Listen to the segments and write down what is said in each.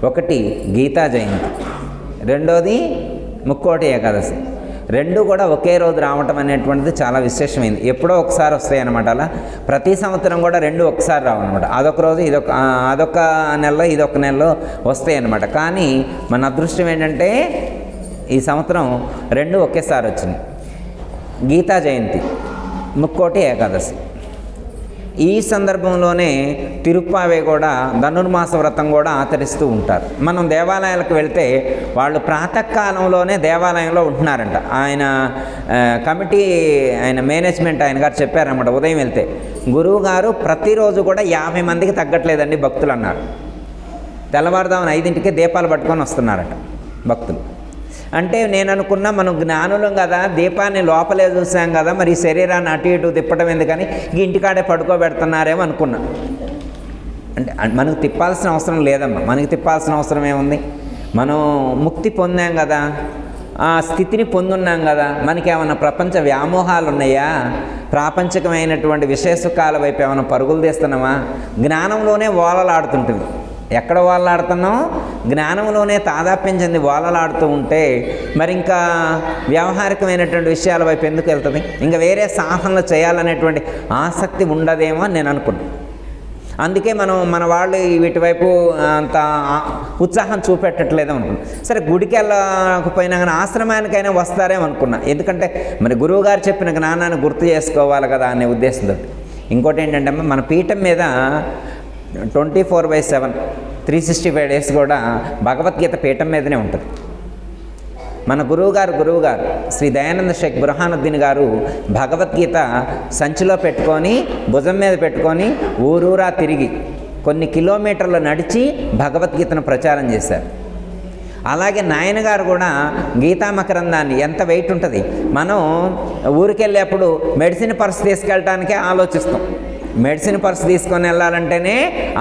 ఒకటి గీతా జయంతి, రెండోది ముక్కోటి ఏకాదశి. రెండు కూడా ఒకే రోజు రావటం అనేటువంటిది చాలా విశేషమైంది. ఎప్పుడో ఒకసారి వస్తాయి అన్నమాట. అలా ప్రతి సంవత్సరం కూడా రెండు ఒకసారి రావన్నమాట. అదొక రోజు అదొక నెలలో ఇదొక నెలలో వస్తాయి అన్నమాట. కానీ మన అదృష్టం ఏంటంటే ఈ సంవత్సరం రెండు ఒకేసారి వచ్చినాయి. గీతా జయంతి, ముక్కోటి ఏకాదశి. ఈ సందర్భంలోనే తిరుప్పావే కూడా ధనుర్మాస వ్రతం కూడా ఆచరిస్తూ ఉంటారు. మనం దేవాలయాలకు వెళ్తే వాళ్ళు ప్రాతకాలంలోనే దేవాలయంలో ఉంటున్నారంట. ఆయన కమిటీ, ఆయన మేనేజ్మెంట్ ఆయన గారు చెప్పారన్నమాట. ఉదయం వెళ్తే గురువు గారు ప్రతిరోజు కూడా 50 మందికి తగ్గట్లేదండి భక్తులు అన్నారు. తెల్లవారుదామని 5ంటికే దీపాలు పట్టుకొని వస్తున్నారట భక్తులు. అంటే నేను అనుకున్నా, మనం జ్ఞానులం కదా, దీపాన్ని లోపలే చూసాం కదా, మరి శరీరాన్ని అటు ఇటు తిప్పడం ఎందుకని ఇంటికాడే పడుకోబెడుతున్నారేమో అనుకున్నా. అంటే మనకు తిప్పాల్సిన అవసరం లేదమ్మా. మనకి తిప్పాల్సిన అవసరం ఏముంది? మనం ముక్తి పొందాం కదా, ఆ స్థితిని పొందున్నాం కదా. మనకేమన్నా ప్రపంచ వ్యామోహాలు ఉన్నాయా? ప్రాపంచికమైనటువంటి విశేషకాల వైపు ఏమైనా పరుగులు తీస్తున్నామా? జ్ఞానంలోనే ఓలలాడుతుంటుంది. ఎక్కడ ఓలలాడుతున్నాం? జ్ఞానంలోనే తాదాప్యం చెంది ఓలలాడుతూ ఉంటే మరి ఇంకా వ్యావహారికమైనటువంటి విషయాల వైపు ఎందుకు వెళ్తుంది? ఇంకా వేరే సాధనలు చేయాలనేటువంటి ఆసక్తి ఉండదేమో అని నేను అనుకున్నాను. అందుకే మన వాళ్ళు వీటి వైపు అంత ఉత్సాహం చూపెట్టట్లేదో అనుకున్నాను. సరే, గుడికి వెళ్ళకపోయినా కానీ ఆశ్రమానికైనా వస్తారేమో అనుకున్నా. ఎందుకంటే మరి గురువుగారు చెప్పిన జ్ఞానాన్ని గుర్తు చేసుకోవాలి కదా అనే ఉద్దేశంతో. ఇంకోటి ఏంటంటే మన పీఠం మీద 24/7 365 డేస్ కూడా భగవద్గీత పీఠం మీదనే ఉంటుంది. మన గురువుగారు శ్రీ దయానంద షేక్ బుర్హానుద్దీన్ గారు భగవద్గీత సంచిలో పెట్టుకొని, భుజం మీద పెట్టుకొని ఊరూరా తిరిగి కొన్ని కిలోమీటర్లు నడిచి భగవద్గీతను ప్రచారం చేశారు. అలాగే నాయనగారు కూడా గీతా మకరందాన్ని, ఎంత వెయిట్ ఉంటుంది, మనం ఊరికెళ్ళేప్పుడు మెడిసిన్ పర్స్ తీసుకెళ్ళటానికే ఆలోచిస్తాం. మెడిసిన్ పర్స్ తీసుకొని వెళ్ళాలంటేనే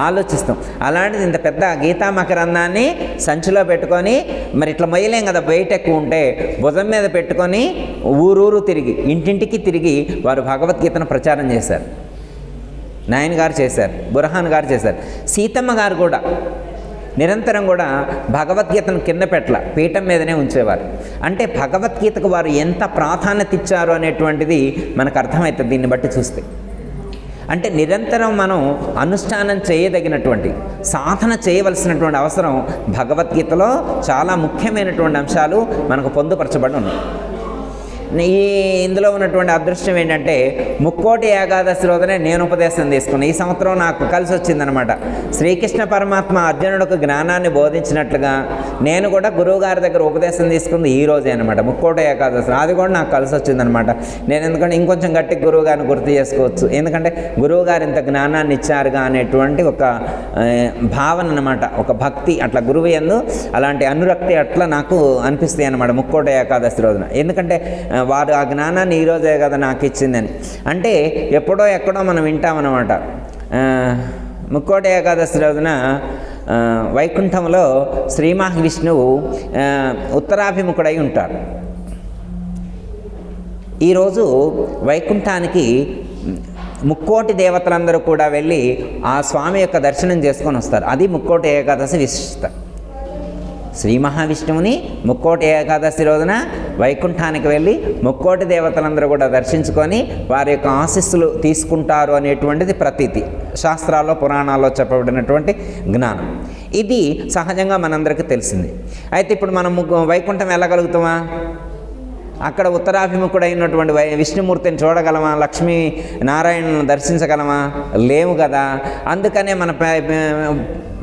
ఆలోచిస్తాం. అలాంటిది ఇంత పెద్ద గీతా మకరందాన్ని సంచిలో పెట్టుకొని, మరి ఇట్లా మొయ్యలేం కదా వెయిట్ ఎక్కువ ఉంటే, భుజం మీద పెట్టుకొని ఊరూరు తిరిగి, ఇంటింటికి తిరిగి వారు భగవద్గీతను ప్రచారం చేశారు. నాయన గారు చేశారు, బుర్హాన్ గారు చేశారు. సీతమ్మ గారు కూడా నిరంతరం కూడా భగవద్గీతను కింద పెట్టల, పీఠం మీదనే ఉంచేవారు. అంటే భగవద్గీతకు వారు ఎంత ప్రాధాన్యత ఇచ్చారు అనేటువంటిది మనకు అర్థమవుతుంది దీన్ని బట్టి చూస్తే. అంటే నిరంతరం మనం అనుష్ఠానం చేయదగినటువంటి, సాధన చేయవలసినటువంటి అవసరం భగవద్గీతలో చాలా ముఖ్యమైనటువంటి అంశాలు మనకు పొందుపరచబడి ఉన్నాయి. ఇందులో ఉన్నటువంటి అదృష్టం ఏంటంటే ముక్కోటి ఏకాదశి రోజునే నేను ఉపదేశం తీసుకున్నాను. ఈ సంవత్సరం నాకు కలిసి వచ్చిందనమాట. శ్రీకృష్ణ పరమాత్మ అర్జునుడికి జ్ఞానాన్ని బోధించినట్లుగా నేను కూడా గురువుగారి దగ్గర ఉపదేశం తీసుకుంది ఈ రోజే అనమాట, ముక్కోటి ఏకాదశి. అది కూడా నాకు కలిసి వచ్చిందనమాట. నేను ఎందుకంటే ఇంకొంచెం గట్టి గురువుగారిని గుర్తు చేసుకోవచ్చు, ఎందుకంటే గురువుగారు ఇంత జ్ఞానాన్ని ఇచ్చారుగా అనేటువంటి ఒక భావన అనమాట, ఒక భక్తి అట్లా గురువు యందు అలాంటి అనురక్తి అట్లా నాకు అనిపిస్తాయి అనమాట ముక్కోటి ఏకాదశి రోజున. ఎందుకంటే వారు ఆ జ్ఞానాన్ని ఈరోజే కదా నాకు ఇచ్చిందని. అంటే ఎప్పుడో ఎక్కడో మనం వింటామన్నమాట. ముక్కోటి ఏకాదశి రోజున వైకుంఠంలో శ్రీ మహావిష్ణువు ఉత్తరాభిముఖుడై ఉంటారు. ఈరోజు వైకుంఠానికి ముక్కోటి దేవతలందరూ కూడా వెళ్ళి ఆ స్వామి యొక్క దర్శనం చేసుకొని వస్తారు. అది ముక్కోటి ఏకాదశి విశిష్టత. శ్రీ మహావిష్ణువుని ముక్కోటి ఏకాదశి రోజున వైకుంఠానికి వెళ్ళి ముక్కోటి దేవతలందరూ కూడా దర్శించుకొని వారి యొక్క ఆశీస్సులు తీసుకుంటారు అనేటువంటిది ప్రతీతి. శాస్త్రాల్లో పురాణాల్లో చెప్పబడినటువంటి జ్ఞానం. ఇది సహజంగా మనందరికీ తెలిసింది. అయితే ఇప్పుడు మనం వైకుంఠం వెళ్ళగలుగుతామా? అక్కడ ఉత్తరాభిముఖుడైనటువంటి విష్ణుమూర్తిని చూడగలమా? లక్ష్మీ నారాయణను దర్శించగలమా? లేవు కదా. అందుకనే మన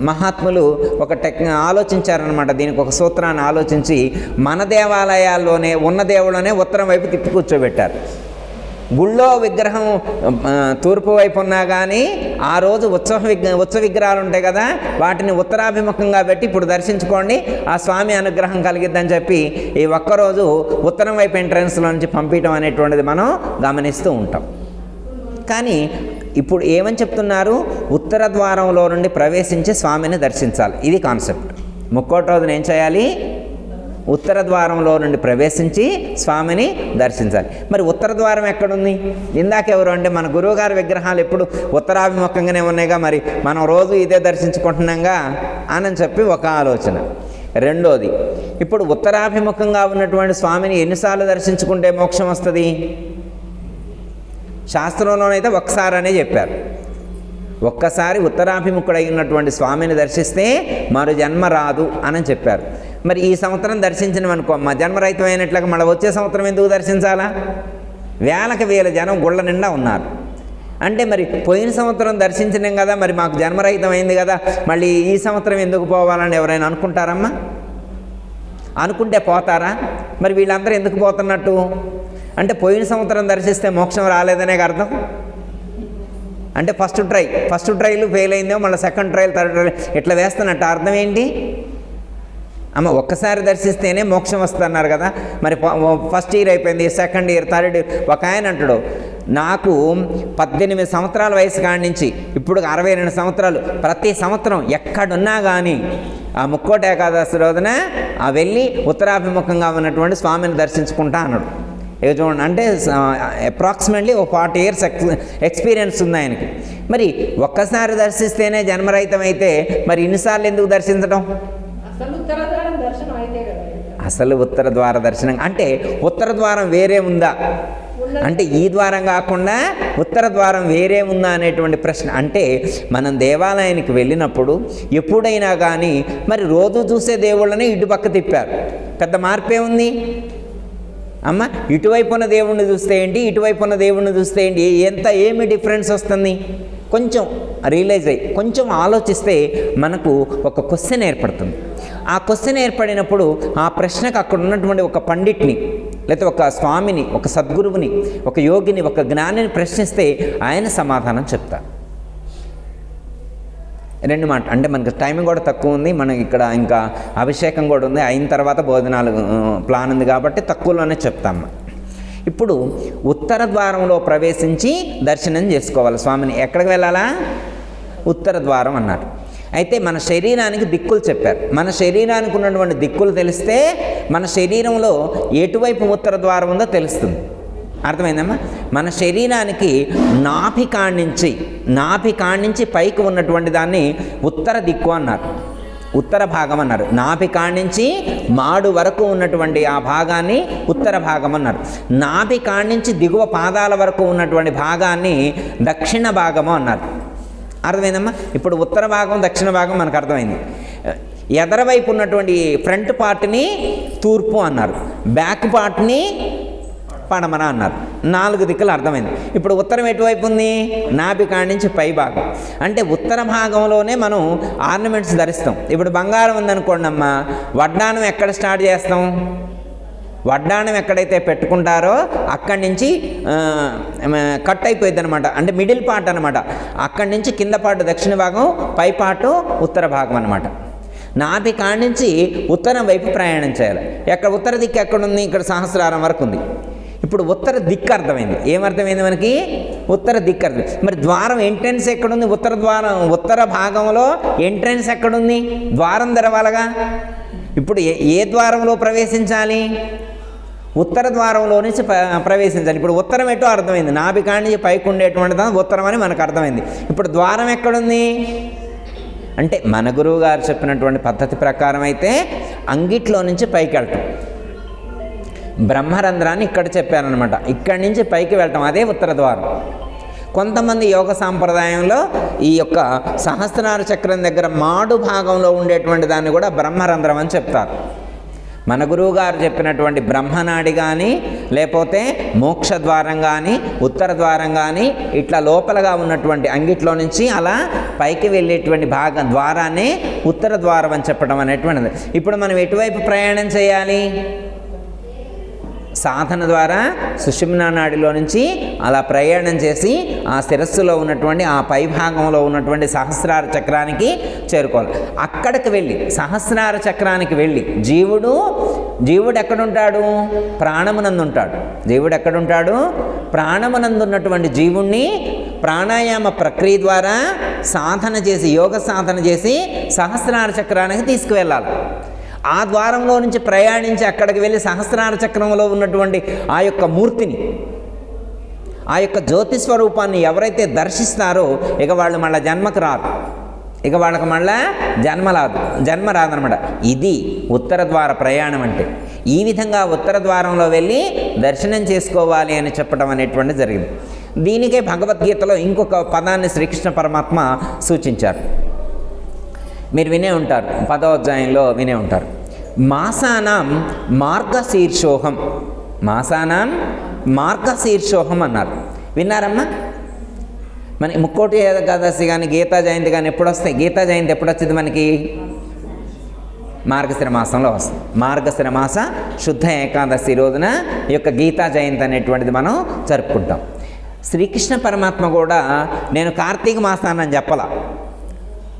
మహాత్ములు ఒక ఆలోచించారనమాట. దీనికి ఒక సూత్రాన్ని ఆలోచించి మన దేవాలయాల్లోనే ఉన్న దేవుళ్ళనే ఉత్తరం వైపు తిప్పి కూర్చోబెట్టారు. గుళ్ళో విగ్రహం తూర్పు వైపు ఉన్నా కానీ ఆ రోజు ఉత్సవ విగ్రహాలు ఉంటాయి కదా, వాటిని ఉత్తరాభిముఖంగా పెట్టి ఇప్పుడు దర్శించుకోండి, ఆ స్వామి అనుగ్రహం కలిగిద్దని చెప్పి ఈ ఒక్కరోజు ఉత్తరం వైపు ఎంట్రన్స్లో నుంచి పంపించడం అనేటువంటిది మనం గమనిస్తూ ఉంటాం. కానీ ఇప్పుడు ఏమని చెప్తున్నారు? ఉత్తర ద్వారంలో నుండి ప్రవేశించి స్వామిని దర్శించాలి. ఇది కాన్సెప్ట్. ముక్కోటి రోజున ఏం చేయాలి? ఉత్తర ద్వారంలో నుండి ప్రవేశించి స్వామిని దర్శించాలి. మరి ఉత్తర ద్వారం ఎక్కడుంది? ఇందాకెవరు అంటే మన గురువుగారి విగ్రహాలు ఎప్పుడు ఉత్తరాభిముఖంగానే ఉన్నాయిగా, మరి మనం రోజు ఇదే దర్శించుకుంటున్నాంగా అని చెప్పి ఒక ఆలోచన. రెండోది, ఇప్పుడు ఉత్తరాభిముఖంగా ఉన్నటువంటి స్వామిని ఎన్నిసార్లు దర్శించుకుంటే మోక్షం వస్తుంది? శాస్త్రంలోనైతే ఒక్కసారనే చెప్పారు. ఒక్కసారి ఉత్తరాభిముఖుడై ఉన్నటువంటి స్వామిని దర్శిస్తే మరో జన్మ రాదు అని చెప్పారు. మరి ఈ సంవత్సరం దర్శించినవనుకో మా జన్మరహితం అయినట్లుగా మళ్ళీ వచ్చే సంవత్సరం ఎందుకు దర్శించాలా? వేలకు వేల జనం గుళ్ళ నిండా ఉన్నారు అంటే మరి పోయిన సంవత్సరం దర్శించినాం కదా, మరి మాకు జన్మరహితం అయింది కదా, మళ్ళీ ఈ సంవత్సరం ఎందుకు పోవాలని ఎవరైనా అనుకుంటారమ్మా? అనుకుంటే పోతారా? మరి వీళ్ళందరూ ఎందుకు పోతున్నట్టు అంటే పోయిన సంవత్సరం దర్శిస్తే మోక్షం రాలేదనే అర్థం. అంటే ఫస్ట్ ట్రైలు ఫెయిల్ అయిందో మళ్ళీ సెకండ్ ట్రైల్ థర్డ్ ట్రైల్ ఇట్లా వేస్తున్నట్టు అర్థం ఏంటి అమ్మ? ఒక్కసారి దర్శిస్తేనే మోక్షం వస్తున్నారు కదా, మరి ఫస్ట్ ఇయర్ అయిపోయింది, సెకండ్ ఇయర్, థర్డ్ ఇయర్. ఒక ఆయన అంటాడు, నాకు 18 సంవత్సరాల వయసు కాడి నుంచి ఇప్పుడు 62 సంవత్సరాలు, ప్రతి సంవత్సరం ఎక్కడున్నా కానీ ఆ ముక్కోటి ఏకాదశి రోజున వెళ్ళి ఉత్తరాభిముఖంగా ఉన్నటువంటి స్వామిని దర్శించుకుంటా అన్నాడు. ఇక చూడండి, అంటే అప్రాక్సిమేట్లీ ఒక 40 years ఎక్స్పీరియన్స్ ఉంది ఆయనకి. మరి ఒక్కసారి దర్శిస్తేనే జన్మరహితం అయితే మరి ఇన్నిసార్లు ఎందుకు దర్శించడం? అసలు ఉత్తర ద్వార దర్శనం అంటే ఉత్తర ద్వారం వేరే ఉందా అంటే ఈ ద్వారం కాకుండా ఉత్తర ద్వారం వేరే ఉందా అనేటువంటి ప్రశ్న. అంటే మనం దేవాలయానికి వెళ్ళినప్పుడు ఎప్పుడైనా కానీ మరి రోజు చూసే దేవుళ్ళని ఇటుపక్క తిప్పారు, పెద్ద మార్పే ఉంది అమ్మ. ఇటువైపు ఉన్న దేవుణ్ణి చూస్తే ఏంటి, ఇటువైపు ఉన్న దేవుణ్ణి చూస్తే ఏంటి, ఏమి డిఫరెన్స్ వస్తుంది? కొంచెం రియలైజ్ అయ్యి కొంచెం ఆలోచిస్తే మనకు ఒక క్వశ్చన్ ఏర్పడుతుంది. ఆ క్వశ్చన్ ఏర్పడినప్పుడు ఆ ప్రశ్నకు అక్కడ ఉన్నటువంటి ఒక పండిట్ని లేకపోతే ఒక స్వామిని, ఒక సద్గురువుని, ఒక యోగిని, ఒక జ్ఞానిని ప్రశ్నిస్తే ఆయన సమాధానం చెప్తారు. రెండు మాట అంటే మనకి టైం కూడా తక్కువ ఉంది, మనకి ఇక్కడ ఇంకా అభిషేకం కూడా ఉంది, అయిన తర్వాత భోజనాలు ప్లాన్ ఉంది కాబట్టి తక్కువలోనే చెప్తాము. ఇప్పుడు ఉత్తర ద్వారంలో ప్రవేశించి దర్శనం చేసుకోవాలి స్వామిని. ఎక్కడికి వెళ్ళాలా? ఉత్తర ద్వారం అన్నారు. అయితే మన శరీరానికి దిక్కులు చెప్పారు. మన శరీరానికి ఉన్నటువంటి దిక్కులు తెలిస్తే మన శరీరంలో ఎటువైపు ఉత్తర ద్వారం ఉందో తెలుస్తుంది. అర్థమైందమ్మా? మన శరీరానికి నాభి కాడి నుంచి పైకి ఉన్నటువంటి దాన్ని ఉత్తర దిక్కు అన్నారు, ఉత్తర భాగం అన్నారు. నాభి కాడి నుంచి మాడు వరకు ఉన్నటువంటి ఆ భాగాన్ని ఉత్తర భాగం అన్నారు. నాభి కాడి నుంచి దిగువ పాదాల వరకు ఉన్నటువంటి భాగాన్ని దక్షిణ భాగము అన్నారు. అర్థమైందమ్మా? ఇప్పుడు ఉత్తర భాగం దక్షిణ భాగం మనకు అర్థమైంది. ఎదరవైపు ఉన్నటువంటి ఫ్రంట్ పార్ట్ని తూర్పు అన్నారు, బ్యాక్ పార్ట్ని పడమర అన్నారు. 4 దిక్కులు అర్థమైంది. ఇప్పుడు ఉత్తరం ఎటువైపు ఉంది? నాభి కాడి నుంచి పై భాగం. అంటే ఉత్తర భాగంలోనే మనం ఆర్నమెంట్స్ ధరిస్తాం. ఇప్పుడు బంగారం ఉందనుకోండి అమ్మ, వడ్డానం ఎక్కడ స్టార్ట్ చేస్తాం? వడ్డానం ఎక్కడైతే పెట్టుకుంటారో అక్కడి నుంచి కట్ అయిపోయింది అనమాట, అంటే మిడిల్ పార్ట్ అనమాట. అక్కడి నుంచి కింద పార్ట్ దక్షిణ భాగం, పై పార్ట్ ఉత్తర భాగం అనమాట. నాభి కాడి నుంచి ఉత్తరం వైపు ప్రయాణం చేయాలి. ఎక్కడ ఉత్తర దిక్కు ఎక్కడుంది? ఇక్కడ సహస్రారం వరకు ఉంది. ఇప్పుడు ఉత్తర దిక్కు అర్థమైంది. ఏమర్థమైంది మనకి? ఉత్తర దిక్కు అర్థం. మరి ద్వారం ఎంట్రన్స్ ఎక్కడుంది? ఉత్తర భాగంలో ఎంట్రన్స్ ఎక్కడుంది? ద్వారం తెరవాలగా. ఇప్పుడు ఏ ద్వారంలో ప్రవేశించాలి? ఉత్తర ద్వారంలో నుంచి ప్రవేశించాలి. ఇప్పుడు ఉత్తరం ఎటో అర్థమైంది, నాభి కాడి నుంచి పైకి ఉండేటువంటిది ఉత్తరం అని మనకు అర్థమైంది. ఇప్పుడు ద్వారం ఎక్కడుంది అంటే మన గురువు గారు చెప్పినటువంటి పద్ధతి ప్రకారం అయితే అంగిట్లో నుంచి పైకి వెళ్ళటం, బ్రహ్మరంధ్రాన్ని ఇక్కడ చెప్పారనమాట. ఇక్కడి నుంచి పైకి వెళ్ళటం, అదే ఉత్తర ద్వారం. కొంతమంది యోగ సాంప్రదాయంలో ఈ యొక్క సహస్రార చక్రం దగ్గర మాడు భాగంలో ఉండేటువంటి దాన్ని కూడా బ్రహ్మరంధ్రం అని చెప్తారు. మన గురువు గారు చెప్పినటువంటి బ్రహ్మనాడి కానీ లేకపోతే మోక్ష ద్వారం కానీ ఉత్తర ద్వారం కానీ ఇట్లా లోపలగా ఉన్నటువంటి అంగిట్లో నుంచి అలా పైకి వెళ్ళేటువంటి ద్వారాన్ని ఉత్తర ద్వారం అని చెప్పడం అనేటువంటిది. ఇప్పుడు మనం ఎటువైపు ప్రయాణం చేయాలి? సాధన ద్వారా సుషుమ్నా నాడిలో నుంచి అలా ప్రయాణం చేసి ఆ శిరస్సులో ఉన్నటువంటి ఆ పై భాగంలో ఉన్నటువంటి సహస్రార చక్రానికి చేరుకోవాలి. అక్కడికి వెళ్ళి సహస్రార చక్రానికి వెళ్ళి జీవుడు ఎక్కడుంటాడు? ప్రాణమునందు ఉంటాడు. జీవుడు ఎక్కడుంటాడు? ప్రాణమునందు ఉన్నటువంటి జీవుణ్ణి ప్రాణాయామ ప్రక్రియ ద్వారా సాధన చేసి యోగ సాధన చేసి సహస్రార చక్రానికి తీసుకువెళ్ళాలి. ఆ ద్వారంలో నుంచి ప్రయాణించి అక్కడికి వెళ్ళి సహస్రార చక్రంలో ఉన్నటువంటి ఆ యొక్క మూర్తిని, ఆ యొక్క జ్యోతి స్వరూపాన్ని ఎవరైతే దర్శిస్తారో ఇక వాళ్ళు మళ్ళీ జన్మకు రారు, ఇక వాళ్ళకి మళ్ళా జన్మ రాదనమాట. ఇది ఉత్తర ద్వార ప్రయాణం అంటే. ఈ విధంగా ఉత్తర ద్వారంలో వెళ్ళి దర్శనం చేసుకోవాలి అని చెప్పడం అనేటువంటిది జరిగింది. దీనికే భగవద్గీతలో ఇంకొక పదాన్ని శ్రీకృష్ణ పరమాత్మ సూచించారు. మీరు వినే ఉంటారు, 10వ అధ్యాయంలో వినే ఉంటారు. మాసానాం మార్గశీర్షోహం, మాసానాం మార్గశీర్షోహం అన్నారు. విన్నారమ్మా? మన ముక్కోటి ఏకాదశి కానీ గీతా జయంతి కానీ ఎప్పుడు వస్తాయి? గీతా జయంతి ఎప్పుడు వచ్చింది మనకి? మార్గశిర మాసంలో వస్తుంది. మార్గశిర మాస శుద్ధ ఏకాదశి రోజున ఈ యొక్క గీతా జయంతి అనేటువంటిది మనం జరుపుకుంటాం. శ్రీకృష్ణ పరమాత్మ కూడా నేను కార్తీక మాసాన్ని చెప్పలా,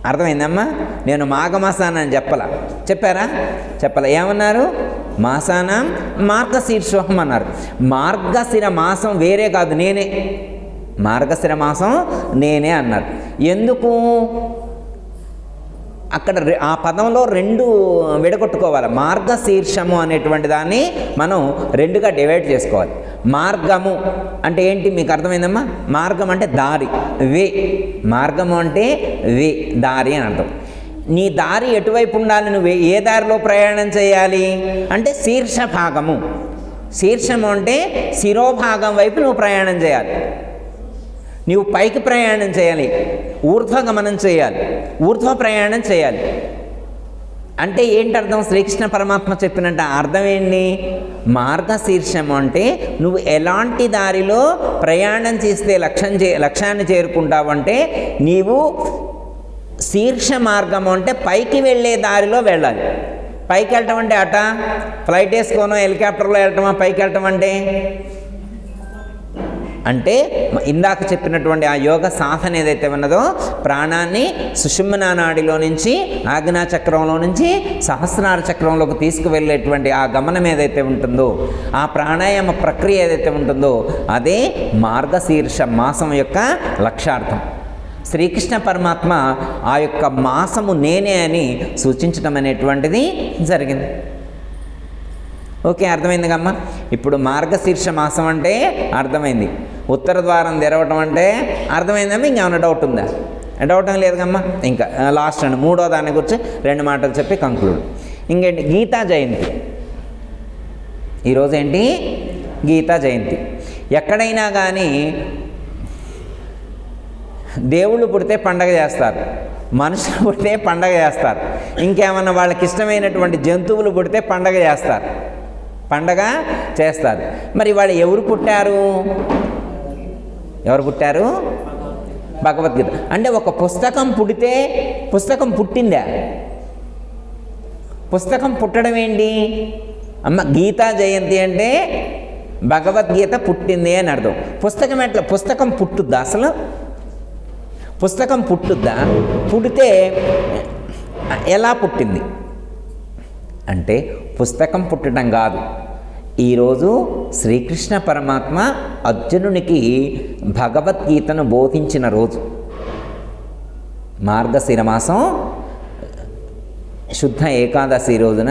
అర్థమైందమ్మా? నేను మాఘమాసాన్ని చెప్పారా? చెప్పలే. ఏమన్నారు? మాసానం మార్గశీర్షోహం అన్నారు. మార్గశిర మాసం వేరే కాదు, నేనే. మార్గశిర మాసం నేనే అన్నారు. ఎందుకు? అక్కడ ఆ పదంలో రెండు విడగొట్టుకోవాలి. మార్గశీర్షము అనేటువంటి దాన్ని మనం రెండుగా డివైడ్ చేసుకోవాలి. మార్గము అంటే ఏంటి మీకు అర్థమైందమ్మా? మార్గం అంటే దారి, వే. మార్గము అంటే వే, దారి అని అర్థం. నీ దారి ఎటువైపు ఉండాలి? నువ్వు ఏ దారిలో ప్రయాణం చేయాలి అంటే శీర్ష భాగము. శీర్షము అంటే శిరోభాగం వైపు నువ్వు ప్రయాణం చేయాలి. నీవు పైకి ప్రయాణం చేయాలి, ఊర్ధ్వగమనం చేయాలి, ఊర్ధ్వ ప్రయాణం చేయాలి. అంటే ఏంటి అర్థం? శ్రీకృష్ణ పరమాత్మ చెప్పినట్టు అర్థం ఏంటి? మార్గశీర్షం అంటే నువ్వు ఎలాంటి దారిలో ప్రయాణం చేస్తే లక్ష్యాన్ని చేరుకుంటావంటే నీవు శీర్ష మార్గం అంటే పైకి వెళ్ళే దారిలో వెళ్ళాలి. పైకి వెళ్ళటం అంటే అట ఫ్లైట్ వేసుకోనో హెలికాప్టర్లో వెళ్ళటమా? పైకి వెళ్ళటం అంటే ఇందాక చెప్పినటువంటి ఆ యోగ సాధన ఏదైతే ఉన్నదో ప్రాణాన్ని సుషుమ్నా నాడిలో నుంచి ఆజ్ఞా చక్రంలో నుంచి సహస్రార చక్రంలోకి తీసుకువెళ్ళేటువంటి ఆ గమనం ఏదైతే ఉంటుందో, ఆ ప్రాణాయామ ప్రక్రియ ఏదైతే ఉంటుందో అదే మార్గశీర్ష మాసం యొక్క లక్ష్యార్థం. శ్రీకృష్ణ పరమాత్మ ఆ యొక్క మాసము నేనే అని సూచించడం అనేటువంటిది జరిగింది. ఓకే, అర్థమైంది కమ్మా? ఇప్పుడు మార్గశీర్ష మాసం అంటే అర్థమైంది. ఉత్తర ద్వారం తెరవటం అంటే అర్థమైందమ్మా? ఇంకేమైనా డౌట్ ఉందా? డౌట్ ఏం లేదు కమ్మా. ఇంకా లాస్ట్ అండి, 3వ దాని గురించి 2 మాటలు చెప్పి కంక్లూడ్. ఇంకేంటి? గీతా జయంతి. ఈరోజు ఏంటి? గీతా జయంతి. ఎక్కడైనా కానీ దేవుళ్ళు పుడితే పండగ చేస్తారు, మనుషులు పుడితే పండగ చేస్తారు, ఇంకేమన్నా వాళ్ళకి ఇష్టమైనటువంటి జంతువులు పుడితే పండగ చేస్తారు. మరి వాళ్ళు ఎవరు పుట్టారు? భగవద్గీత. అంటే ఒక పుస్తకం పుడితే పుస్తకం పుట్టిందా? పుస్తకం పుట్టడం ఏంటి అమ్మ? గీతా జయంతి అంటే భగవద్గీత పుట్టింది అని అర్థం. పుస్తకం ఎట్లా? పుస్తకం పుట్టుద్దా అసలు? పుస్తకం పుట్టుద్దా? పుడితే ఎలా పుట్టింది అంటే పుస్తకం పుట్టడం కాదు. ఈరోజు శ్రీకృష్ణ పరమాత్మ అర్జునునికి భగవద్గీతను బోధించిన రోజు. మార్గశిర మాసం శుద్ధ ఏకాదశి రోజున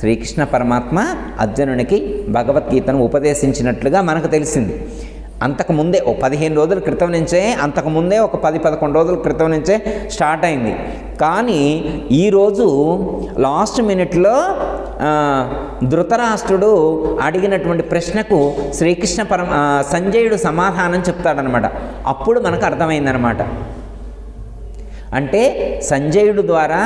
శ్రీకృష్ణ పరమాత్మ అర్జునునికి భగవద్గీతను ఉపదేశించినట్లుగా మనకు తెలిసింది. అంతకుముందే ఒక 15 రోజుల క్రితం నుంచే, అంతకుముందే ఒక 10-11 రోజుల క్రితం నుంచే స్టార్ట్ అయింది. కానీ ఈరోజు లాస్ట్ మినిట్లో ధృతరాష్ట్రుడు అడిగినటువంటి ప్రశ్నకు సంజయుడు సమాధానం చెప్తాడనమాట. అప్పుడు మనకు అర్థమైందనమాట. అంటే సంజయుడు ద్వారా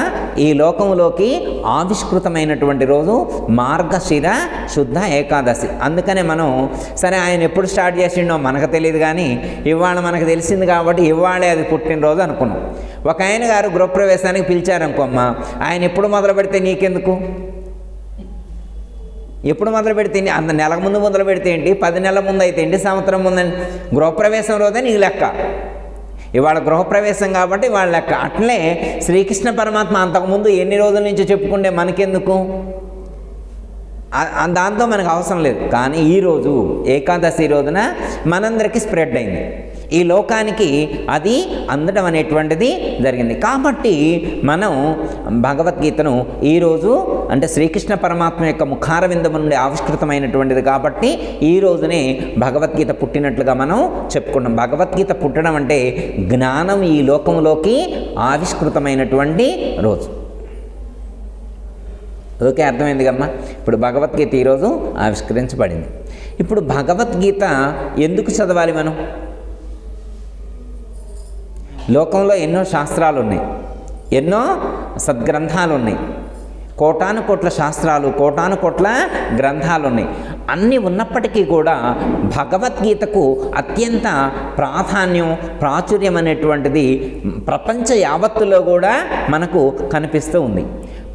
ఈ లోకంలోకి ఆవిష్కృతమైనటువంటి రోజు మార్గశిర శుద్ధ ఏకాదశి. అందుకనే మనం సరే ఆయన ఎప్పుడు స్టార్ట్ చేసిండో మనకు తెలియదు, కానీ ఇవాళ మనకు తెలిసింది కాబట్టి ఇవాళే అది పుట్టినరోజు అనుకున్నాం. ఒక ఆయన గారు గృహప్రవేశానికి పిలిచారనుకోమ్మ, ఆయన ఎప్పుడు మొదలు పెడితే నీకెందుకు? ఎప్పుడు మొదలు పెడితే అంత నెలకు ముందు మొదలు పెడితే ఏంటి, 10 నెలల ముందు అయితే ఏంటి, సంవత్సరం ముందని? గృహప్రవేశం రోజే నీకు లెక్క. ఇవాళ గృహప్రవేశం కాబట్టి వాళ్ళ లెక్క. అట్లే శ్రీకృష్ణ పరమాత్మ అంతకుముందు ఎన్ని రోజుల నుంచి చెప్పుకుంటే మనకెందుకు? దాంతో మనకు అవసరం లేదు. కానీ ఈరోజు ఏకాదశి రోజున మనందరికీ స్ప్రెడ్ అయింది. ఈ లోకానికి అది అందడం అనేటువంటిది జరిగింది. కాబట్టి మనం భగవద్గీతను ఈరోజు అంటే శ్రీకృష్ణ పరమాత్మ యొక్క ముఖారవిందము నుండి ఆవిష్కృతమైనటువంటిది కాబట్టి ఈ రోజునే భగవద్గీత పుట్టినట్లుగా మనం చెప్పుకున్నాం. భగవద్గీత పుట్టడం అంటే జ్ఞానం ఈ లోకంలోకి ఆవిష్కృతమైనటువంటి రోజు. ఓకే, అర్థమైంది కమ్మా. ఇప్పుడు భగవద్గీత ఈరోజు ఆవిష్కరించబడింది. ఇప్పుడు భగవద్గీత ఎందుకు చదవాలి మనం? లోకంలో ఎన్నో శాస్త్రాలు ఉన్నాయి, ఎన్నో సద్గ్రంథాలు ఉన్నాయి, కోటాను కోట్ల శాస్త్రాలు, కోటాను కోట్ల గ్రంథాలు ఉన్నాయి. అన్నీ ఉన్నప్పటికీ కూడా భగవద్గీతకు అత్యంత ప్రాధాన్యం, ప్రాచుర్యం అనేటువంటిది ప్రపంచ యావత్తులో కూడా మనకు కనిపిస్తూ ఉంది.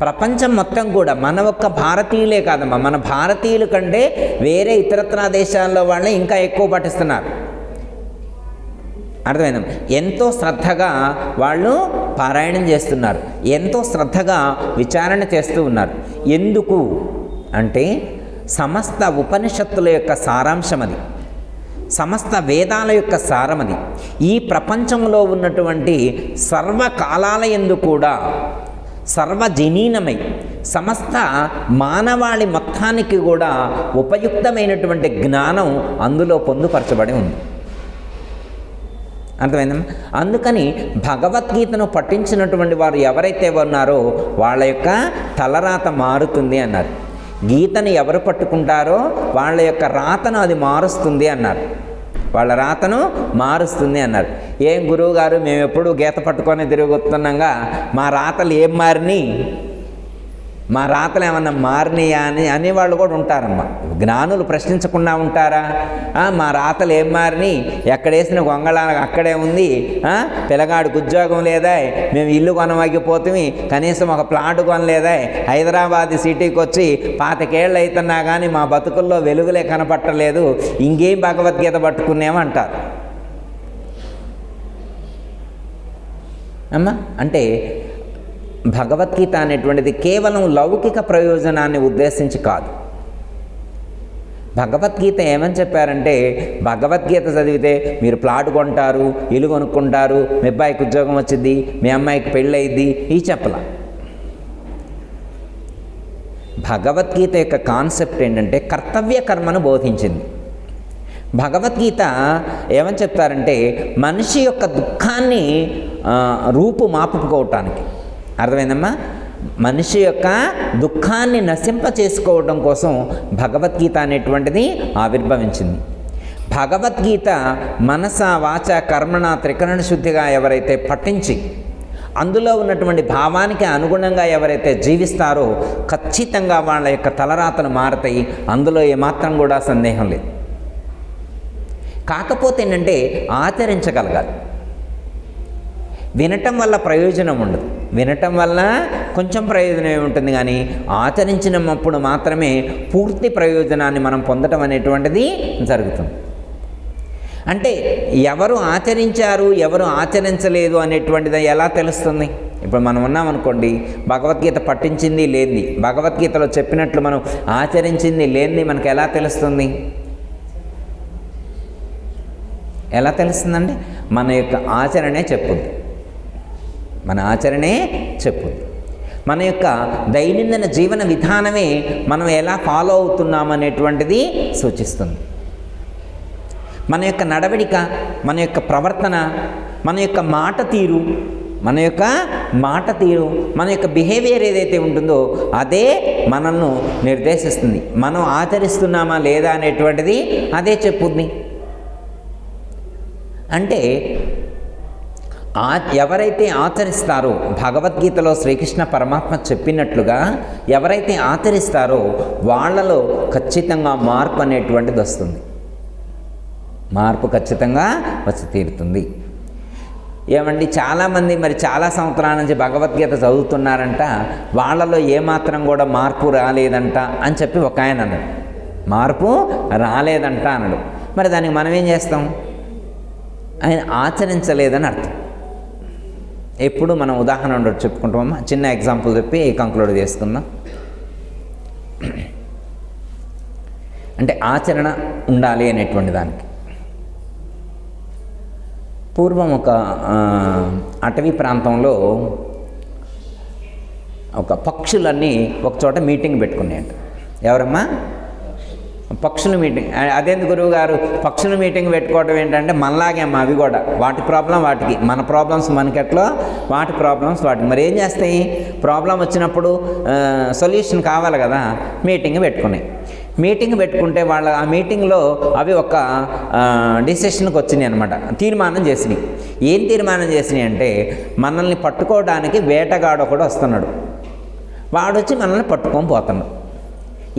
ప్రపంచం మొత్తం కూడా మన ఒక్క భారతీయులే కాదమ్మా, మన భారతీయుల కంటే వేరే ఇతరత్రా దేశాల్లో వాళ్ళే ఇంకా ఎక్కువ పఠిస్తున్నారు. అర్థమైందా? ఎంతో శ్రద్ధగా వాళ్ళు పారాయణం చేస్తున్నారు, ఎంతో శ్రద్ధగా విచారణ చేస్తూ ఉన్నారు. ఎందుకు అంటే సమస్త ఉపనిషత్తుల యొక్క సారాంశం అది, సమస్త వేదాల యొక్క సారం అది. ఈ ప్రపంచంలో ఉన్నటువంటి సర్వకాలాల యందు కూడా సర్వజనీనమై సమస్త మానవాళి మొత్తానికి కూడా ఉపయుక్తమైనటువంటి జ్ఞానం అందులో పొందుపరచబడి ఉంది. అర్థమైందమ్మా? అందుకని భగవద్గీతను పఠించినటువంటి వారు ఎవరైతే ఉన్నారో వాళ్ళ యొక్క తలరాత మారుతుంది అన్నారు. గీతను ఎవరు పట్టుకుంటారో వాళ్ళ యొక్క రాతను అది మారుస్తుంది అన్నారు, వాళ్ళ రాతను మారుస్తుంది అన్నారు. ఏం గురువు గారు, మేము ఎప్పుడు గీత పట్టుకొని తిరుగుతున్నాగా మా రాతలు ఏం మారినాయి, మా రాతలు ఏమన్నా మారినాయా అని అనేవాళ్ళు కూడా ఉంటారమ్మా. జ్ఞానులు ప్రశ్నించకుండా ఉంటారా? మా రాతలు ఏం మారినాయి, ఎక్కడేసిన గొంగళ అక్కడే ఉంది, పిల్లగాడికి ఉద్యోగం లేదా, మేము ఇల్లు కొనవగిపోతుంది, కనీసం ఒక ప్లాట్ కొనలేదా, హైదరాబాద్ సిటీకి వచ్చి 25 ఏళ్ళు అవుతున్నా కానీ మా బతుకుల్లో వెలుగులే కనపట్టలేదు, ఇంకేం భగవద్గీత పట్టుకునేమంటారు అమ్మా. అంటే భగవద్గీత అనేటువంటిది కేవలం లౌకిక ప్రయోజనాన్ని ఉద్దేశించి కాదు. భగవద్గీత ఏమని చెప్పారంటే, భగవద్గీత చదివితే మీరు ప్లాట్ కొంటారు, ఇల్లు కొనుక్కుంటారు, మీ అబ్బాయికి ఉద్యోగం వచ్చింది, మీ అమ్మాయికి పెళ్ళి అయింది, ఈ చెప్పలా. భగవద్గీత యొక్క కాన్సెప్ట్ ఏంటంటే కర్తవ్య కర్మను బోధించింది. భగవద్గీత ఏమని చెప్తారంటే మనిషి యొక్క దుఃఖాన్ని రూపుమాపుకోవటానికి, అర్థమైందమ్మా, మనిషి యొక్క దుఃఖాన్ని నశింప చేసుకోవడం కోసం భగవద్గీత అనేటువంటిది ఆవిర్భవించింది. భగవద్గీత మనస వాచ కర్మణ త్రికరణ శుద్ధిగా ఎవరైతే పఠించి అందులో ఉన్నటువంటి భావానికి అనుగుణంగా ఎవరైతే జీవిస్తారో ఖచ్చితంగా వాళ్ళ యొక్క తలరాతను మారతాయి, అందులో ఏమాత్రం కూడా సందేహం లేదు. కాకపోతే ఏంటంటే ఆచరించగలగాలి. వినటం వల్ల ప్రయోజనం ఉండదు, వినటం వల్ల కొంచెం ప్రయోజనమే ఉంటుంది, కానీ ఆచరించినప్పుడు మాత్రమే పూర్తి ప్రయోజనాన్ని మనం పొందటం అనేటువంటిది జరుగుతుంది. అంటే ఎవరు ఆచరించారు, ఎవరు ఆచరించలేదు అనేటువంటిది ఎలా తెలుస్తుంది? ఇప్పుడు మనం ఉన్నామనుకోండి, భగవద్గీత పఠించింది లేనిది, భగవద్గీతలో చెప్పినట్లు మనం ఆచరించింది లేనిది మనకు ఎలా తెలుస్తుంది? ఎలా తెలుస్తుందండి? మన యొక్క ఆచరణే చెప్పుద్ది, మన ఆచరణే చెప్పుద్ది. మన యొక్క దైనందిన జీవన విధానమే మనం ఎలా ఫాలో అవుతున్నామనేటువంటిది సూచిస్తుంది. మన యొక్క నడవడిక, మన యొక్క ప్రవర్తన, మన యొక్క మాట తీరు, మన యొక్క బిహేవియర్ ఏదైతే ఉంటుందో అదే మనల్ని నిర్దేశిస్తుంది. మనం ఆచరిస్తున్నామా లేదా అనేటువంటిది అదే చెప్పుద్ది. అంటే ఎవరైతే ఆచరిస్తారో, భగవద్గీతలో శ్రీకృష్ణ పరమాత్మ చెప్పినట్లుగా ఎవరైతే ఆచరిస్తారో వాళ్ళలో ఖచ్చితంగా మార్పు అనేటువంటిది వస్తుంది, మార్పు ఖచ్చితంగా వచ్చి తీరుతుంది. ఏమండి, చాలామంది మరి చాలా సంవత్సరాల నుంచి భగవద్గీత చదువుతున్నారంట, వాళ్ళలో ఏమాత్రం కూడా మార్పు రాలేదంట అని చెప్పి ఒక ఆయన అన్నాడు. మార్పు రాలేదంట అన్నాడు. మరి దానికి మనం ఏం చేస్తాం? ఆయన ఆచరించలేదని అర్థం. ఎప్పుడు మనం ఉదాహరణ ఉండదు చెప్పుకుంటామమ్మా. చిన్న ఎగ్జాంపుల్ చెప్పి కంక్లూడ్ చేసుకుందాం. అంటే ఆచరణ ఉండాలి అనేటువంటి దానికి పూర్వం ఒక అటవీ ప్రాంతంలో ఒక పక్షులన్నీ ఒక చోట మీటింగ్ పెట్టుకున్నాయంట. ఎవరమ్మా? పక్షుల మీటింగ్. అదేంది గురువు గారు పక్షుల మీటింగ్ పెట్టుకోవడం ఏంటంటే మనలాగే అమ్మా అవి కూడా వాటి ప్రాబ్లం వాటికి, మన ప్రాబ్లమ్స్ మనకెట్లో, వాటి ప్రాబ్లమ్స్ వాటికి. మరి ఏం చేస్తాయి? ప్రాబ్లం వచ్చినప్పుడు సొల్యూషన్ కావాలి కదా, మీటింగ్ పెట్టుకున్నాయి. మీటింగ్ పెట్టుకుంటే వాళ్ళ ఆ మీటింగ్లో అవి ఒక డిసిషన్కి వచ్చినాయి అనమాట, తీర్మానం చేసినాయి. ఏం తీర్మానం చేసినాయి అంటే మనల్ని పట్టుకోవడానికి వేటగాడు ఒకడు వస్తున్నాడు, వాడు వచ్చి మనల్ని పట్టుకొని పోతున్నాడు.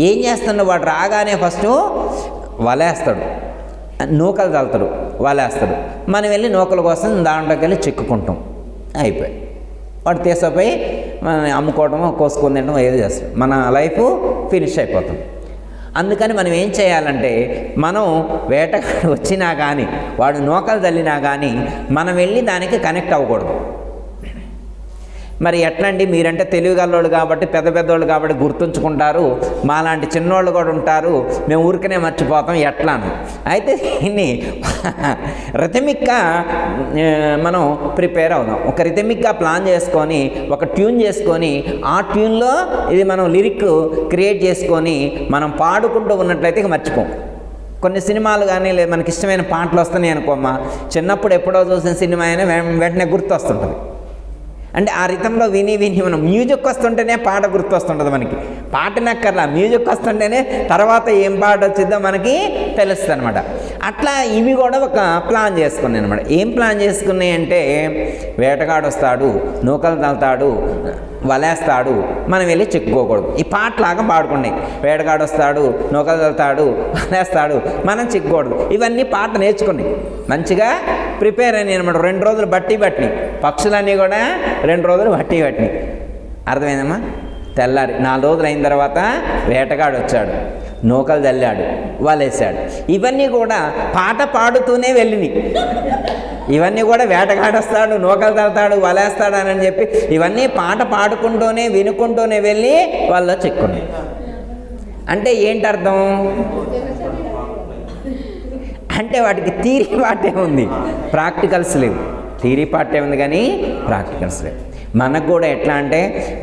ఏం చేస్తున్నాడు? వాడు రాగానే ఫస్ట్ వలేస్తాడు, నూకలు చల్లుతాడు, వలేస్తాడు. మనం వెళ్ళి నూకల కోసం దాంట్లోకి వెళ్ళి చిక్కుకుంటాం, అయిపోయి వాడు తీసపోయి మనం అమ్ముకోవడమో కోసుకొని తినడం ఏదో చేస్తాం, మన లైఫ్ ఫినిష్ అయిపోతాం. అందుకని మనం ఏం చేయాలంటే మనం వేటగాడు వచ్చినా కానీ వాడు నూకలు చల్లినా కానీ మనం వెళ్ళి దానికి కనెక్ట్ అవ్వకూడదు. మరి ఎట్లండి? మీరంటే తెలివిగల్లోళ్ళు కాబట్టి, పెద్ద పెద్దోళ్ళు కాబట్టి గుర్తుంచుకుంటారు, మాలాంటి చిన్నోళ్ళు కూడా ఉంటారు, మేము ఊరికనే మర్చిపోతాం ఎట్లాను. అయితే దీన్ని రిథమిక్గా మనం ప్రిపేర్ అవుదాం. ఒక రిథమిక్గా ప్లాన్ చేసుకొని, ఒక ట్యూన్ చేసుకొని, ఆ ట్యూన్లో ఇది మనం లిరిక్ క్రియేట్ చేసుకొని మనం పాడుకుంటూ ఉన్నట్లయితే ఇక మర్చిపోం. కొన్ని సినిమాలు కానీ లేదు మనకి ఇష్టమైన పాటలు వస్తున్నాయి అనుకోమ్మా, చిన్నప్పుడు ఎప్పుడో చూసిన సినిమా అయినా వెంటనే గుర్తు వస్తుంటుంది. అంటే ఆ రితంలో విని విని మనం మ్యూజిక్ వస్తుంటేనే పాట గుర్తొస్తుంటుంది మనకి. పాట నక్కర్లా, మ్యూజిక్ వస్తుంటేనే తర్వాత ఏం పాట వచ్చిందో మనకి తెలుస్తుంది అనమాట. అట్లా ఇవి కూడా ఒక ప్లాన్ చేసుకున్నాయి అనమాట. ఏం ప్లాన్ చేసుకున్నాయి అంటే వేటగాడు వస్తాడు, నూకలు తల్తాడు, వలేస్తాడు, మనం వెళ్ళి చిక్కుకోకూడదు. ఈ పాటలాగా పాడుకున్నాయి. వేటగాడు వస్తాడు, నూకలు తల్తాడు, వలేస్తాడు, మనం చిక్కుకూడదు. ఇవన్నీ పాట నేర్చుకున్నాయి, మంచిగా ప్రిపేర్ అయినాయి అనమాట. 2 రోజులు బట్టి పక్షులన్నీ కూడా 2 రోజులు బట్టి అర్థమైందమ్మా? తెల్లారి 4 రోజులు అయిన తర్వాత వేటగాడు వచ్చాడు, నూకలు చల్లాడు, వలేసాడు. ఇవన్నీ కూడా పాట పాడుతూనే వెళ్ళినాయి. ఇవన్నీ కూడా వేటగాడు వస్తాడు, నూకలు తల్తాడు, వలేస్తాడు అని చెప్పి ఇవన్నీ పాట పాడుకుంటూనే వినుకుంటూనే వెళ్ళి వాళ్ళు చిక్కున్నాయి. అంటే ఏంటి అర్థం? అంటే వాటికి థియరీ పార్టే ఉంది, ప్రాక్టికల్స్ లేవు. థియరీ పార్టే ఉంది కానీ ప్రాక్టికల్స్ లేవు. మనకు కూడా ఎట్లా అంటే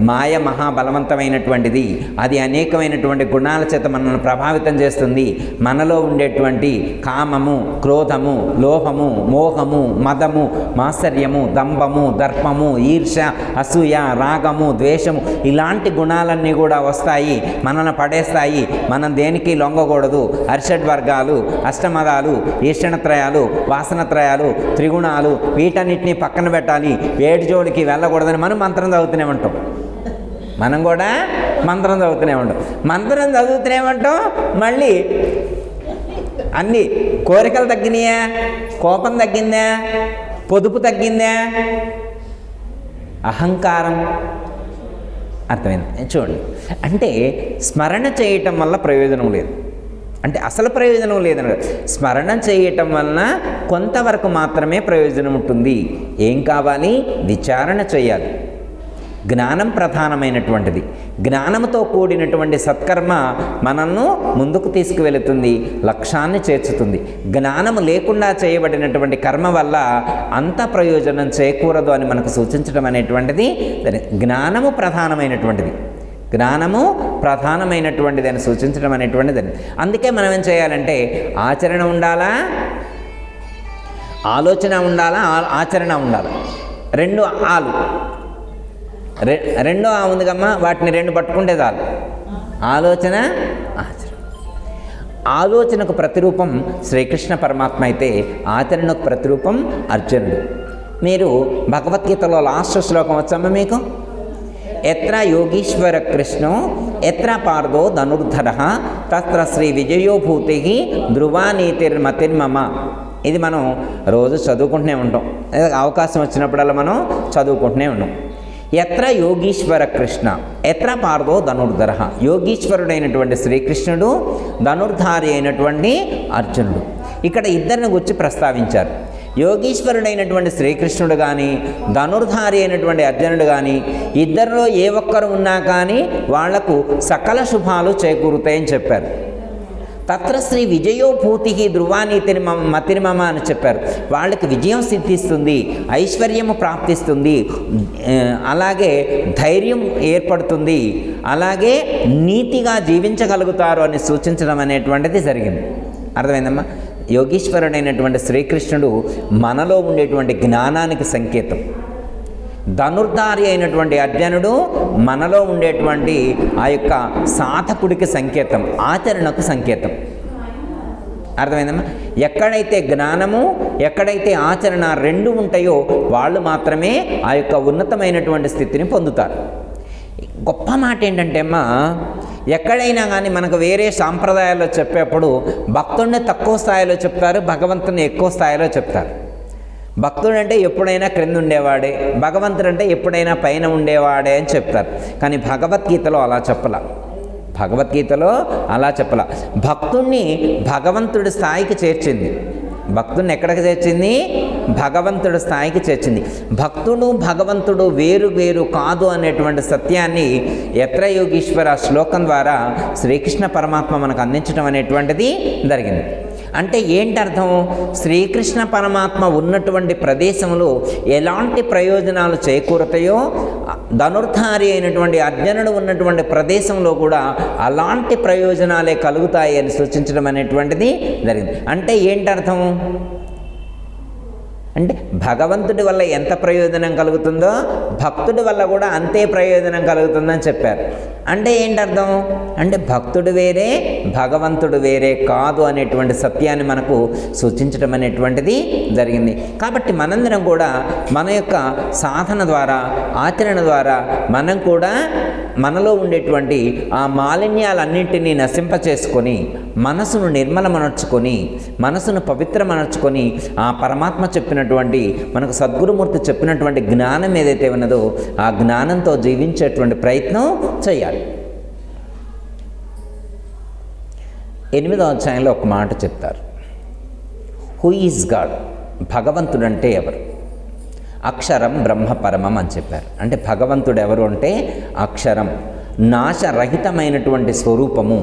మాయ మహాబలవంతమైనటువంటిది, అది అనేకమైనటువంటి గుణాల చేత మనల్ని ప్రభావితం చేస్తుంది. మనలో ఉండేటువంటి కామము, క్రోధము, లోభము, మోహము, మదము, మాత్సర్యము, దంభము, దర్పము, ఈర్ష, అసూయ, రాగము, ద్వేషము, ఇలాంటి గుణాలన్నీ కూడా వస్తాయి, మనల్ని పడేస్తాయి. మనం దేనికి లొంగకూడదు. అరిషడ్వర్గాలు, అష్టమదాలు, ఈషణత్రయాలు, వాసనత్రయాలు, త్రిగుణాలు, వీటన్నిటిని పక్కన పెట్టాలి, వేడి జోడికి వెళ్ళకూడదని మనం మంత్రం చదువుతూనే ఉంటాం. మనం కూడా మంత్రం చదువుతూనే ఉంటాం. మళ్ళీ అన్నీ కోరికలు తగ్గినాయా? కోపం తగ్గిందా? పొదుపు తగ్గిందా? అహంకారం అర్థమైంది? చూడండి, అంటే స్మరణ చేయటం వల్ల ప్రయోజనం లేదు. అంటే అసలు ప్రయోజనం లేదని, స్మరణ చేయటం వలన కొంతవరకు మాత్రమే ప్రయోజనం ఉంటుంది. ఏం కావాలి? విచారణ చేయాలి. జ్ఞానం ప్రధానమైనటువంటిది. జ్ఞానంతో కూడినటువంటి సత్కర్మ మనల్ని ముందుకు తీసుకువెళుతుంది, లక్ష్యాన్ని చేర్చుతుంది. జ్ఞానము లేకుండా చేయబడినటువంటి కర్మ వల్ల అంత ప్రయోజనం చేకూరదు అని మనకు సూచించడం అనేటువంటిది జ్ఞానము ప్రధానమైనటువంటిది. జ్ఞానము ప్రధానమైనటువంటిది అని సూచించడం అనేటువంటిది. అందుకే మనం ఏం చేయాలంటే ఆచరణ ఉండాలా, ఆలోచన ఉండాలా, ఆచరణ ఉండాలి. 2 ఆలు, 2 ఆ ఉంది కమ్మా, వాటిని 2 పట్టుకుంటే చాలు. ఆలోచన, ఆచరణ. ఆలోచనకు ప్రతిరూపం శ్రీకృష్ణ పరమాత్మ అయితే ఆచరణకు ప్రతిరూపం అర్జునుడు. మీరు భగవద్గీతలో లాస్ట్ శ్లోకం వచ్చామా మీకు? ఎత్ర యోగీశ్వర కృష్ణో ఎత్ర పార్దో ధనుర్ధర తత్ర శ్రీ విజయోభూతి ధ్రువానీతిర్మతిర్మమ. ఇది మనం రోజు చదువుకుంటూనే ఉంటాం, అవకాశం వచ్చినప్పుడల్లా మనం చదువుకుంటూనే ఉన్నాం. ఎత్ర యోగీశ్వర కృష్ణ ఎత్ర పార్దో ధనుర్ధర. యోగీశ్వరుడైనటువంటి శ్రీకృష్ణుడు, ధనుర్ధారి అయినటువంటి అర్జునుడు. ఇక్కడ ఇద్దరిని గురించి ప్రస్తావించారు. యోగీశ్వరుడైనటువంటి శ్రీకృష్ణుడు కానీ, ధనుర్ధారి అయినటువంటి అర్జునుడు కానీ, ఇద్దరిలో ఏ ఒక్కరు ఉన్నా కానీ వాళ్లకు సకల శుభాలు చేకూరుతాయని చెప్పారు. తత్ర శ్రీ విజయోభూతి ధ్రువానీతిని మతిని మమ అని చెప్పారు. వాళ్ళకి విజయం సిద్ధిస్తుంది, ఐశ్వర్యము ప్రాప్తిస్తుంది, అలాగే ధైర్యం ఏర్పడుతుంది, అలాగే నీతిగా జీవించగలుగుతారు అని సూచించడం అనేటువంటిది జరిగింది. అర్థమైందమ్మా? యోగీశ్వరుడైనటువంటి శ్రీకృష్ణుడు మనలో ఉండేటువంటి జ్ఞానానికి సంకేతం. ధనుర్ధారి అయినటువంటి అర్జునుడు మనలో ఉండేటువంటి ఆ యొక్క సాధకుడికి సంకేతం, ఆచరణకు సంకేతం. అర్థమైందమ్మా? ఎక్కడైతే జ్ఞానము, ఎక్కడైతే ఆచరణ రెండు ఉంటాయో వాళ్ళు మాత్రమే ఆ యొక్క ఉన్నతమైనటువంటి స్థితిని పొందుతారు. గొప్ప మాట ఏంటంటే అమ్మా, ఎక్కడైనా కానీ మనకు వేరే సాంప్రదాయాల్లో చెప్పేప్పుడు భక్తుడిని తక్కువ స్థాయిలో చెప్తారు, భగవంతుని ఎక్కువ స్థాయిలో చెప్తారు. భక్తుడు అంటే ఎప్పుడైనా క్రింద ఉండేవాడే, భగవంతుడు అంటే ఎప్పుడైనా పైన ఉండేవాడే అని చెప్తారు. కానీ భగవద్గీతలో అలా చెప్పలా. భగవద్గీతలో అలా చెప్పలా. భక్తుణ్ణి భగవంతుడి స్థాయికి చేర్చింది. భక్తుడిని ఎక్కడికి చేర్చింది? భగవంతుడి స్థాయికి చేర్చింది. భక్తుడు భగవంతుడు వేరు వేరు కాదు అనేటువంటి సత్యాన్ని యత్ర యోగీశ్వర శ్లోకం ద్వారా శ్రీకృష్ణ పరమాత్మ మనకు అందించడం అనేటువంటిది జరిగింది. అంటే ఏంటి అర్థం? శ్రీకృష్ణ పరమాత్మ ఉన్నటువంటి ప్రదేశంలో ఎలాంటి ప్రయోజనాలు చేకూరుతాయో, ధనుర్ధారి అయినటువంటి అర్జునుడు ఉన్నటువంటి ప్రదేశంలో కూడా అలాంటి ప్రయోజనాలే కలుగుతాయి అని సూచించడం అనేటువంటిది జరిగింది. అంటే ఏంటి అర్థం? అంటే భగవంతుడి వల్ల ఎంత ప్రయోజనం కలుగుతుందో భక్తుడి వల్ల కూడా అంతే ప్రయోజనం కలుగుతుందని చెప్పారు. అంటే ఏంటి అర్థం? అంటే భక్తుడు వేరే, భగవంతుడు వేరే కాదు అనేటువంటి సత్యాన్ని మనకు సూచించడం అనేటువంటిది జరిగింది. కాబట్టి మనందరం కూడా మన యొక్క సాధన ద్వారా, ఆచరణ ద్వారా మనం కూడా మనలో ఉండేటువంటి ఆ మాలిన్యాలన్నింటినీ నశింపచేసుకొని, మనసును నిర్మలమనర్చుకొని, మనసును పవిత్రమనర్చుకొని, ఆ పరమాత్మ చెప్పినటువంటి, మనకు సద్గురుమూర్తి చెప్పినటువంటి జ్ఞానం ఏదైతే ఉన్నదో ఆ జ్ఞానంతో జీవించేటువంటి ప్రయత్నం చేయాలి. 8వ అధ్యాయంలో ఒక మాట చెప్తారు. Who is God? భగవంతుడు అంటే ఎవరు? అక్షరం బ్రహ్మ పరమం అని చెప్పారు. అంటే భగవంతుడు ఎవరు అంటే అక్షరం, నాశరహితమైనటువంటి స్వరూపము,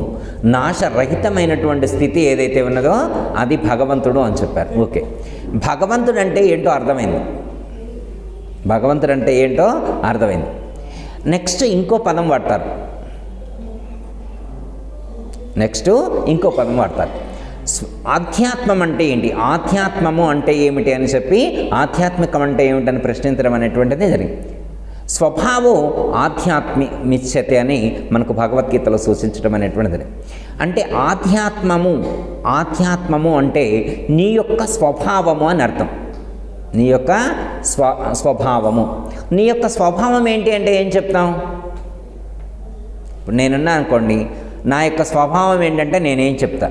నాశరహితమైనటువంటి స్థితి ఏదైతే ఉన్నదో అది భగవంతుడు అని చెప్పారు. ఓకే, భగవంతుడు అంటే ఏంటో అర్థమైంది. భగవంతుడు అంటే ఏంటో అర్థమైంది. నెక్స్ట్ ఇంకో పదం వాడతారు. ఆధ్యాత్మం అంటే ఏంటి? ఆధ్యాత్మము అంటే ఏమిటి అని చెప్పి, ఆధ్యాత్మికం అంటే ఏమిటని ప్రశ్నించడం అనేటువంటిది జరిగింది. స్వభావం ఆధ్యాత్మిచ్యతే అని మనకు భగవద్గీతలో సూచించడం అనేటువంటిది. అంటే ఆధ్యాత్మము అంటే నీ యొక్క స్వభావము అని అర్థం. నీ యొక్క స్వభావము. నీ యొక్క స్వభావం ఏంటి అంటే ఏం చెప్తాం? ఇప్పుడు నేనున్నా అనుకోండి, నా యొక్క స్వభావం ఏంటంటే నేనేం చెప్తా.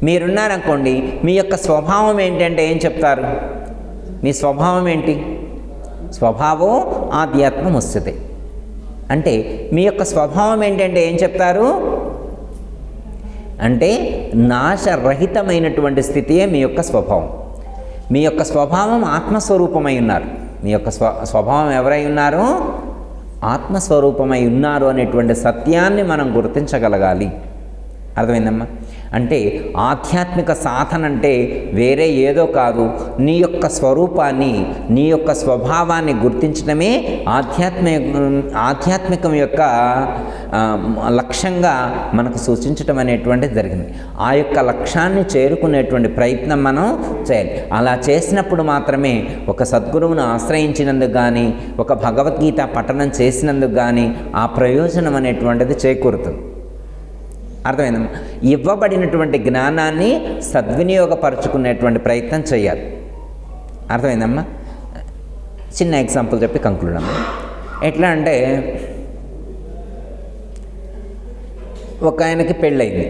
మీరున్నారనుకోండి, మీ యొక్క స్వభావం ఏంటంటే ఏం చెప్తారు? మీ స్వభావం ఏంటి? స్వభావం ఆధ్యాత్మం వస్తుంది. అంటే మీ యొక్క స్వభావం ఏంటంటే ఏం చెప్తారు? అంటే నాశరహితమైనటువంటి స్థితియే మీ యొక్క స్వభావం. మీ యొక్క స్వభావం ఆత్మస్వరూపమై ఉన్నారు. మీ యొక్క స్వభావం ఎవరై ఉన్నారు? ఆత్మస్వరూపమై ఉన్నారు అనేటువంటి సత్యాన్ని మనం గుర్తించగలగాలి. అర్థమైందమ్మా? అంటే ఆధ్యాత్మిక సాధన అంటే వేరే ఏదో కాదు, నీ యొక్క స్వరూపాన్ని, నీ యొక్క స్వభావాన్ని గుర్తించడమే ఆధ్యాత్మికం యొక్క లక్ష్యంగా మనకు సూచించడం అనేటువంటిది జరిగింది. ఆ యొక్క లక్ష్యాన్ని చేరుకునేటువంటి ప్రయత్నం మనం చేయాలి. అలా చేసినప్పుడు మాత్రమే ఒక సద్గురువును ఆశ్రయించినందుకు కానీ, ఒక భగవద్గీత పఠనం చేసినందుకు కానీ ఆ ప్రయోజనం అనేటువంటిది చేకూరుతుంది. అర్థమైందమ్మా? ఇవ్వబడినటువంటి జ్ఞానాన్ని సద్వినియోగపరచుకునేటువంటి ప్రయత్నం చేయాలి. అర్థమైందమ్మా? చిన్న ఎగ్జాంపుల్ చెప్పి కంక్లూడ్ అమ్మా. ఎట్లా అంటే, ఒక ఆయనకి పెళ్ళయింది.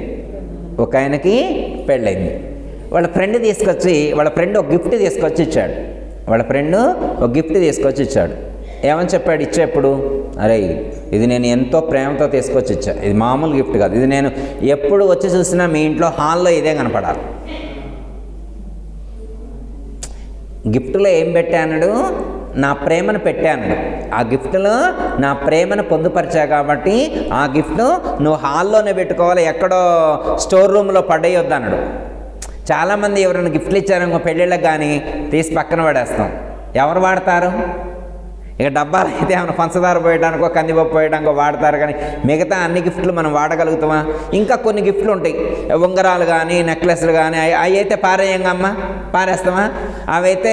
వాళ్ళ ఫ్రెండ్ ఒక గిఫ్ట్ తీసుకొచ్చి ఇచ్చాడు. ఏమని చెప్పాడు ఇచ్చేప్పుడు? అరే, ఇది నేను ఎంతో ప్రేమతో తీసుకొచ్చి ఇచ్చా, ఇది మామూలు గిఫ్ట్ కాదు, ఇది నేను ఎప్పుడు వచ్చి చూసినా మీ ఇంట్లో హాల్లో ఇదే కనపడాలి. గిఫ్ట్లో ఏం పెట్టాడు? నా ప్రేమను పెట్టాను, ఆ గిఫ్ట్లో నా ప్రేమను పొందుపరిచా కాబట్టి ఆ గిఫ్ట్ నువ్వు హాల్లోనే పెట్టుకోవాలి, ఎక్కడో స్టోర్ రూమ్లో పడేయొద్దు అన్నాడు. చాలామంది ఎవరైనా గిఫ్ట్లు ఇచ్చారనుకో పెళ్ళిళ్ళకి కానీ తీసి పక్కన పడేస్తాం. ఎవరు వాడతారు? ఇక డబ్బాలు అయితే ఏమైనా పంచదార పోయడానికో కందిపప్పు పోయడానికో వాడతారు, కానీ మిగతా అన్ని గిఫ్ట్లు మనం వాడగలుగుతామా? ఇంకా కొన్ని గిఫ్ట్లు ఉంటాయి, ఉంగరాలు కానీ నెక్లెస్లు కానీ, అవి అయితే పారేయంగమ్మా, పారేస్తామా? అవైతే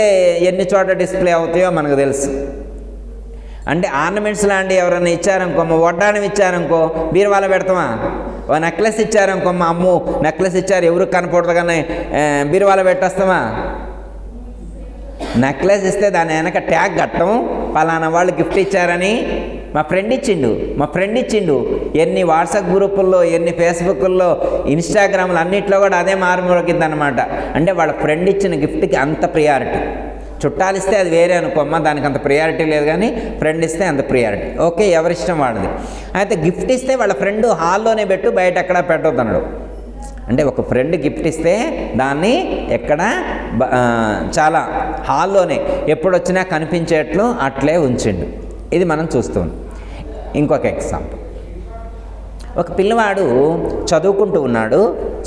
ఎన్ని చోట్ల డిస్ప్లే అవుతాయో మనకు తెలుసు. అంటే ఆర్నమెంట్స్ లాంటివి ఎవరైనా ఇచ్చారనుకో, వడ్డానం ఇచ్చారనుకో బీరువాలో పెడతామా? ఓ నెక్లెస్ ఇచ్చారనుకో, అమ్ము నెక్లెస్ ఇచ్చారు ఎవరికి కనపడదు కానీ బీరువాలో పెట్టేస్తామా? నెక్లెస్ ఇస్తే దాని వెనక ట్యాగ్ కట్టం, పలానా వాళ్ళు గిఫ్ట్ ఇచ్చారని, మా ఫ్రెండ్ ఇచ్చిండు. ఎన్ని వాట్సాప్ గ్రూపుల్లో, ఎన్ని ఫేస్బుక్ల్లో, ఇన్స్టాగ్రామ్లో అన్నింటిలో కూడా అదే మారుమోగిందనమాట. అంటే వాళ్ళ ఫ్రెండ్ ఇచ్చిన గిఫ్ట్కి అంత ప్రియారిటీ. చుట్టాలు ఇస్తే అది వేరే అనుకోమ్మ, దానికి అంత ప్రియారిటీ లేదు, కానీ ఫ్రెండ్ ఇస్తే అంత ప్రియారిటీ. ఓకే, ఎవరిష్టం వాళ్ళది. అయితే గిఫ్ట్ ఇస్తే వాళ్ళ ఫ్రెండ్ హాల్లోనే పెట్టు, బయట ఎక్కడా పెట్టొద్దు అన్నాడు. అంటే ఒక ఫ్రెండ్ గిఫ్ట్ ఇస్తే దాన్ని ఎక్కడ చాలా హాల్లోనే ఎప్పుడు వచ్చినా కనిపించేట్లు అట్లే ఉంచిండు. ఇది మనం చూస్తాం. ఇంకొక ఎగ్జాంపుల్, ఒక పిల్లవాడు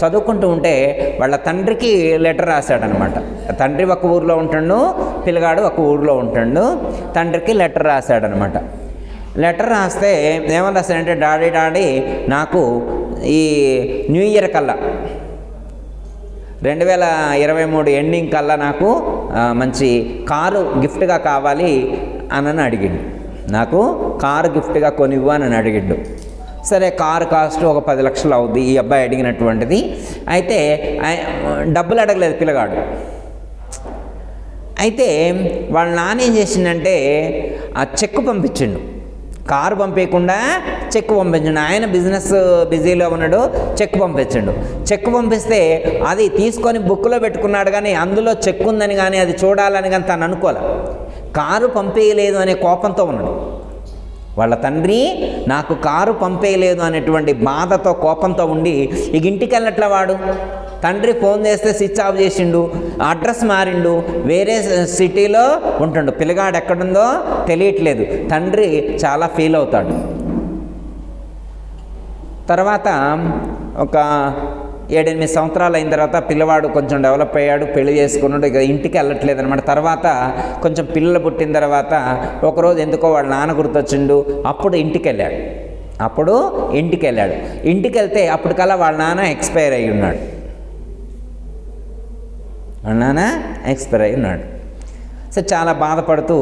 చదువుకుంటూ ఉంటే వాళ్ళ తండ్రికి లెటర్ రాశాడనమాట. తండ్రి ఒక ఊరిలో ఉంటాడు, పిల్లగాడు ఒక ఊరిలో ఉంటాడు. తండ్రికి లెటర్ రాశాడనమాట. లెటర్ రాస్తే ఏమని రాశాడంటే, డాడీ నాకు ఈ న్యూ ఇయర్ కల్లా 2023 ఎండింగ్ కల్లా నాకు మంచి కారు గిఫ్ట్గా కావాలి అని అడిగిండు. నాకు కారు గిఫ్ట్గా కొనివ్వు అని అడిగిండు. సరే, కారు కాస్ట్ ఒక 10 లక్షలు అవుద్ది ఈ అబ్బాయి అడిగినటువంటిది. అయితే డబ్బులు అడగలేదు పిల్లగాడు. అయితే వాళ్ళ నాన్న ఏం చేసిండంటే ఆ చెక్కు పంపించిండు. కారు పంపించకుండా చెక్కు పంపించండు. ఆయన బిజినెస్ బిజీలో ఉన్నాడు, చెక్కు పంపిస్తే అది తీసుకొని బుక్లో పెట్టుకున్నాడు, కానీ అందులో చెక్కు ఉందని కానీ అది చూడాలని కానీ తను అనుకోలే. కారు పంపేయలేదు అనే కోపంతో ఉన్నాడు. వాళ్ళ తండ్రి నాకు కారు పంపేయలేదు అనేటువంటి బాధతో, కోపంతో ఉండి ఇక ఇంటికి వెళ్ళట్ల వాడు. తండ్రి ఫోన్ చేస్తే స్విచ్ ఆఫ్ చేసిండు, అడ్రస్ మారిండు, వేరే సిటీలో ఉంటుండు. పిల్లగాడు ఎక్కడుందో తెలియట్లేదు. తండ్రి చాలా ఫీల్ అవుతాడు. తర్వాత ఒక 7-8 సంవత్సరాలు అయిన తర్వాత పిల్లవాడు కొంచెం డెవలప్ అయ్యాడు, పెళ్లి చేసుకున్నాడు, ఇక ఇంటికి వెళ్ళట్లేదు అనమాట. తర్వాత కొంచెం పిల్లలు పుట్టిన తర్వాత ఒకరోజు ఎందుకో వాళ్ళ నాన్న గుర్తొచ్చిండు. అప్పుడు ఇంటికి వెళ్ళాడు. ఇంటికి వెళ్తే అప్పటికల్లా వాళ్ళ నాన్న ఎక్స్పైర్ అయి ఉన్నాడు. సో చాలా బాధపడుతూ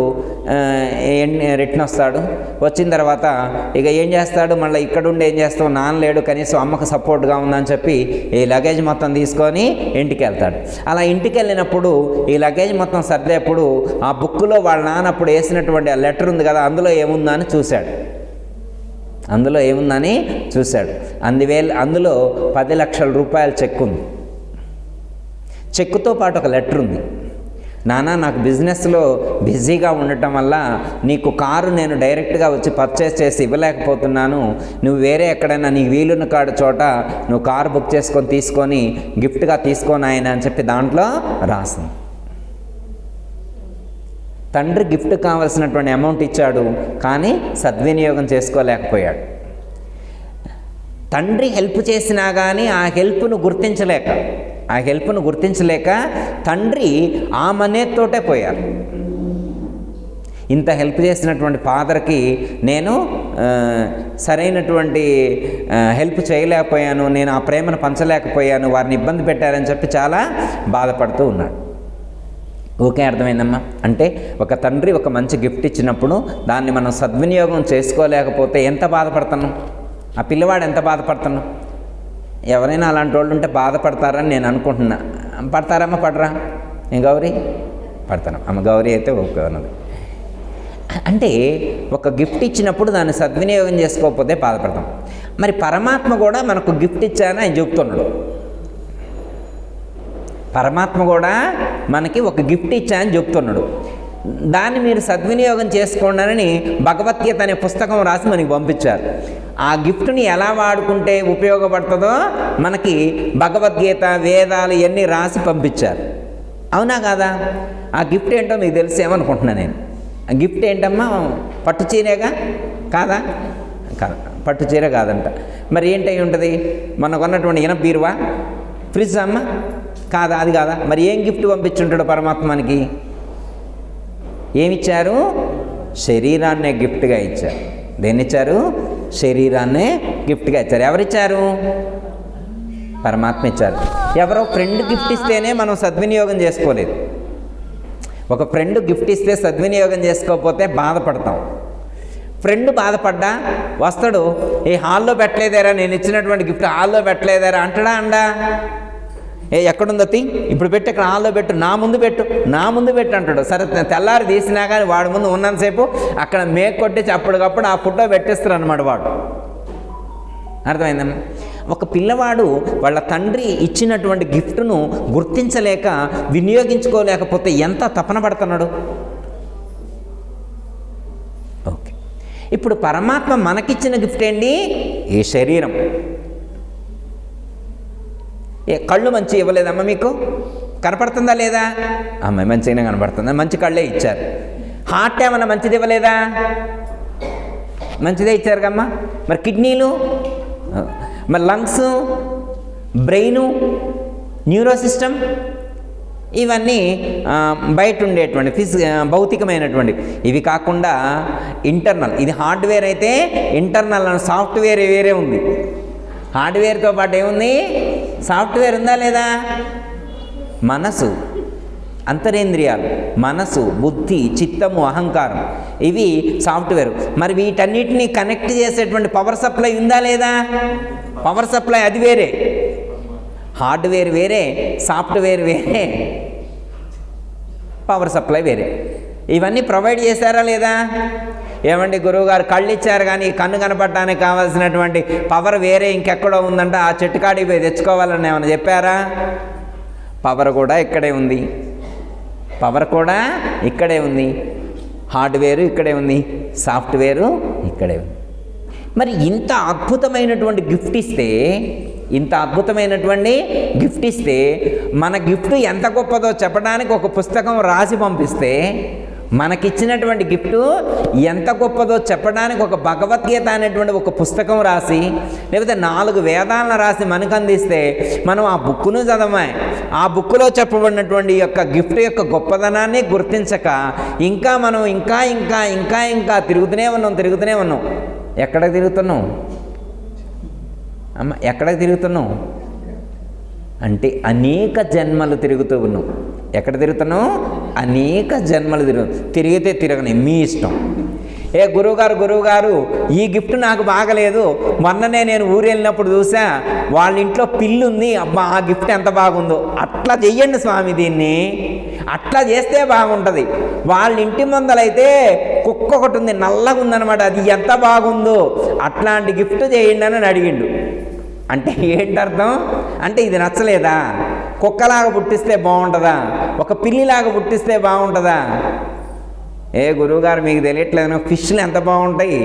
రిటర్న్ వస్తాడు. వచ్చిన తర్వాత ఇక ఏం చేస్తాడు, మళ్ళీ ఇక్కడుండి ఏం చేస్తావు, నాన్న లేడు, కనీసం అమ్మకు సపోర్ట్గా ఉందని చెప్పి ఈ లగేజ్ మొత్తం తీసుకొని ఇంటికి వెళ్తాడు. అలా ఇంటికి వెళ్ళినప్పుడు ఈ లగేజ్ మొత్తం సర్దేప్పుడు ఆ బుక్లో వాళ్ళ నాన్న అప్పుడు వేసినటువంటి ఆ లెటర్ ఉంది కదా, అందులో ఏముందని చూశాడు. అందులో 10 లక్షల రూపాయల చెక్ ఉంది. చెక్కుతో పాటు ఒక లెటర్ ఉంది. నాన్న, నాకు బిజినెస్లో బిజీగా ఉండటం వల్ల నీకు కారు నేను డైరెక్ట్గా వచ్చి పర్చేస్ చేసి ఇవ్వలేకపోతున్నాను. నువ్వు వేరే ఎక్కడైనా నీకు వీలున్న కాడు చోట నువ్వు కారు బుక్ తీసుకొని గిఫ్ట్గా తీసుకొని ఆయన అని చెప్పి దాంట్లో రాసింది. తండ్రి గిఫ్ట్ కావాల్సినటువంటి అమౌంట్ ఇచ్చాడు, కానీ సద్వినియోగం చేసుకోలేకపోయాడు. తండ్రి హెల్ప్ చేసినా కానీ ఆ హెల్ప్ను గుర్తించలేక తండ్రి ఆ మనీతోటే పోయారు. ఇంత హెల్ప్ చేసినటువంటి ఫాదర్కి నేను సరైనటువంటి హెల్ప్ చేయలేకపోయాను, నేను ఆ ప్రేమను పంచలేకపోయాను, వారిని ఇబ్బంది పెట్టారని చెప్పి చాలా బాధపడుతూ ఉన్నాడు. ఓకే, అర్థమైందమ్మా? అంటే ఒక తండ్రి ఒక మంచి గిఫ్ట్ ఇచ్చినప్పుడు దాన్ని మనం సద్వినియోగం చేసుకోలేకపోతే ఎంత బాధపడుతున్నాం, ఆ పిల్లవాడు ఎంత బాధపడుతున్నాం. ఎవరైనా అలాంటి వాళ్ళు ఉంటే బాధపడతారని నేను అనుకుంటున్నా. పడతారమ్మా, పడరా? ఏం గౌరీ? పడతాను. అమ్మ గౌరీ అయితే ఓకే అన్నది. అంటే ఒక గిఫ్ట్ ఇచ్చినప్పుడు దాన్ని సద్వినియోగం చేసుకోకపోతే బాధపడతాం. మరి పరమాత్మ కూడా మనకు గిఫ్ట్ ఇచ్చానని ఆయన చెబుతున్నాడు. పరమాత్మ కూడా మనకి ఒక గిఫ్ట్ ఇచ్చానని చెప్తున్నాడు. దాన్ని మీరు సద్వినియోగం చేసుకోండి భగవద్గీత అనే పుస్తకం రాసి మనకి పంపించారు. ఆ గిఫ్ట్ని ఎలా వాడుకుంటే ఉపయోగపడుతుందో మనకి భగవద్గీత, వేదాలు ఇవన్నీ రాసి పంపించారు. అవునా కాదా? ఆ గిఫ్ట్ ఏంటో మీకు తెలిసేమనుకుంటున్నాను నేను. గిఫ్ట్ ఏంటమ్మా? పట్టు చీరేగా? కాదా? కాదు, పట్టు చీర కాదంట. మరి ఏంటి అయి ఉంటుంది? మనకు ఉన్నటువంటి ఇనప బీరువా, ఫ్రిడ్జ్ అమ్మ? కాదా, అది కాదా? మరి ఏం గిఫ్ట్ పంపించుంటాడు పరమాత్మనికి? ఏమిచ్చారు? శరీరాన్నే గిఫ్ట్గా ఇచ్చారు. దేన్ని ఇచ్చారు? శరీరాన్నే గిఫ్ట్గా ఇచ్చారు. ఎవరిచ్చారు? పరమాత్మ ఇచ్చారు. ఎవరో ఫ్రెండ్ గిఫ్ట్ ఇస్తేనే మనం సద్వినియోగం చేసుకోలేదు. ఒక ఫ్రెండ్ గిఫ్ట్ ఇస్తే సద్వినియోగం చేసుకోకపోతే బాధపడతాం. ఫ్రెండ్ బాధపడ్డా వస్తాడు, ఏ హాల్లో పెట్టలేదారా, నేను ఇచ్చినటువంటి గిఫ్ట్ హాల్లో పెట్టలేదారా అంటాడా? అండా? ఏ ఎక్కడుందో తీ, ఇప్పుడు పెట్టి ఇక్కడ హాల్లో పెట్టు, నా ముందు పెట్టు, నా ముందు పెట్టు అంటాడు. సరే తెల్లారి తీసినా కానీ వాడి ముందు ఉన్నంతసేపు అక్కడ మేక్ కొట్టేసి అప్పటికప్పుడు ఆ ఫోటో పెట్టేస్తారు అన్నమాట వాడు. అర్థమైందమ్మా? ఒక పిల్లవాడు వాళ్ళ తండ్రి ఇచ్చినటువంటి గిఫ్ట్ను గుర్తించలేక వినియోగించుకోలేకపోతే ఎంత తపన పడుతున్నాడు. ఓకే, ఇప్పుడు పరమాత్మ మనకిచ్చిన గిఫ్ట్ ఏంటి? ఈ శరీరం. కళ్ళు మంచి ఇవ్వలేదమ్మా మీకు? కనపడుతుందా లేదా? అమ్మాయి మంచిగానే కనపడుతుందా? మంచి కళ్ళే ఇచ్చారు. హార్ట్ ఏమన్నా మంచిది ఇవ్వలేదా? మంచిదే ఇచ్చారు కమ్మా. మరి కిడ్నీలు, మరి లంగ్స్, బ్రెయిను, న్యూరో సిస్టమ్, ఇవన్నీ బయట ఉండేటువంటి భౌతికమైనటువంటి. ఇవి కాకుండా ఇంటర్నల్, ఇది హార్డ్వేర్ అయితే ఇంటర్నల్ సాఫ్ట్వేర్ వేరే ఉంది. హార్డ్వేర్తో పాటు ఏముంది? సాఫ్ట్వేర్ ఉందా లేదా? మనసు, అంతరేంద్రియాలు, మనసు, బుద్ధి, చిత్తము, అహంకారం, ఇవి సాఫ్ట్వేర్. మరి వీటన్నిటిని కనెక్ట్ చేసేటువంటి పవర్ సప్లై ఉందా లేదా? పవర్ సప్లై అది వేరే. హార్డ్వేర్ వేరే, సాఫ్ట్వేర్ వేరే, పవర్ సప్లై వేరే. ఇవన్నీ ప్రొవైడ్ చేశారా లేదా? ఏమండి గురువుగారు కళ్ళు ఇచ్చారు కానీ కన్ను కనపడటానికి కావాల్సినటువంటి పవర్ వేరే ఇంకెక్కడో ఉందంట, ఆ చెట్టు కాడికి పోయి తెచ్చుకోవాలని ఏమైనా చెప్పారా? పవర్ కూడా ఇక్కడే ఉంది, పవర్ కూడా ఇక్కడే ఉంది, హార్డ్వేరు ఇక్కడే ఉంది, సాఫ్ట్వేరు ఇక్కడే ఉంది. మరి ఇంత అద్భుతమైనటువంటి గిఫ్ట్ ఇస్తే మన గిఫ్ట్ ఎంత గొప్పదో చెప్పడానికి ఒక పుస్తకం రాసి పంపిస్తే, మనకిచ్చినటువంటి గిఫ్ట్ ఎంత గొప్పదో చెప్పడానికి ఒక భగవద్గీత అనేటువంటి ఒక పుస్తకం రాసి, లేకపోతే 4 వేదాలను రాసి మనకు అందిస్తే మనం ఆ బుక్కును చదవమే, ఆ బుక్కులో చెప్పబడినటువంటి యొక్క గిఫ్ట్ యొక్క గొప్పదనాన్ని గుర్తించక ఇంకా మనం ఇంకా తిరుగుతూనే ఉన్నాం. ఎక్కడికి తిరుగుతున్నాం అమ్మ? ఎక్కడికి తిరుగుతున్నాం అంటే అనేక జన్మలు తిరుగుతూ ఉన్నాం. ఎక్కడ తిరుగుతున్నాం? అనేక జన్మలు తిరిగితే తిరగని మీ ఇష్టం. ఏ గురువుగారు ఈ గిఫ్ట్ నాకు బాగలేదు, మొన్ననే నేను ఊరు వెళ్ళినప్పుడు చూసా, వాళ్ళ ఇంట్లో పిల్లి ఉంది, అబ్బా ఆ గిఫ్ట్ ఎంత బాగుందో. అట్లా చెయ్యండి స్వామి, దీన్ని అట్లా చేస్తే బాగుంటుంది. వాళ్ళ ఇంటి ముందలైతే కుక్క ఒకటి ఉంది, నల్లగా ఉందన్నమాట, అది ఎంత బాగుందో, అట్లాంటి గిఫ్ట్ చేయండి అని అడిగిండు. అంటే ఏంటర్థం? అంటే ఇది నచ్చలేదా? కుక్కలాగా పుట్టిస్తే బాగుంటుందా? ఒక పిల్లిలాగా పుట్టిస్తే బాగుంటుందా? ఏ గురువుగారు మీకు తెలియట్లేదు, ఫిష్లు ఎంత బాగుంటాయి,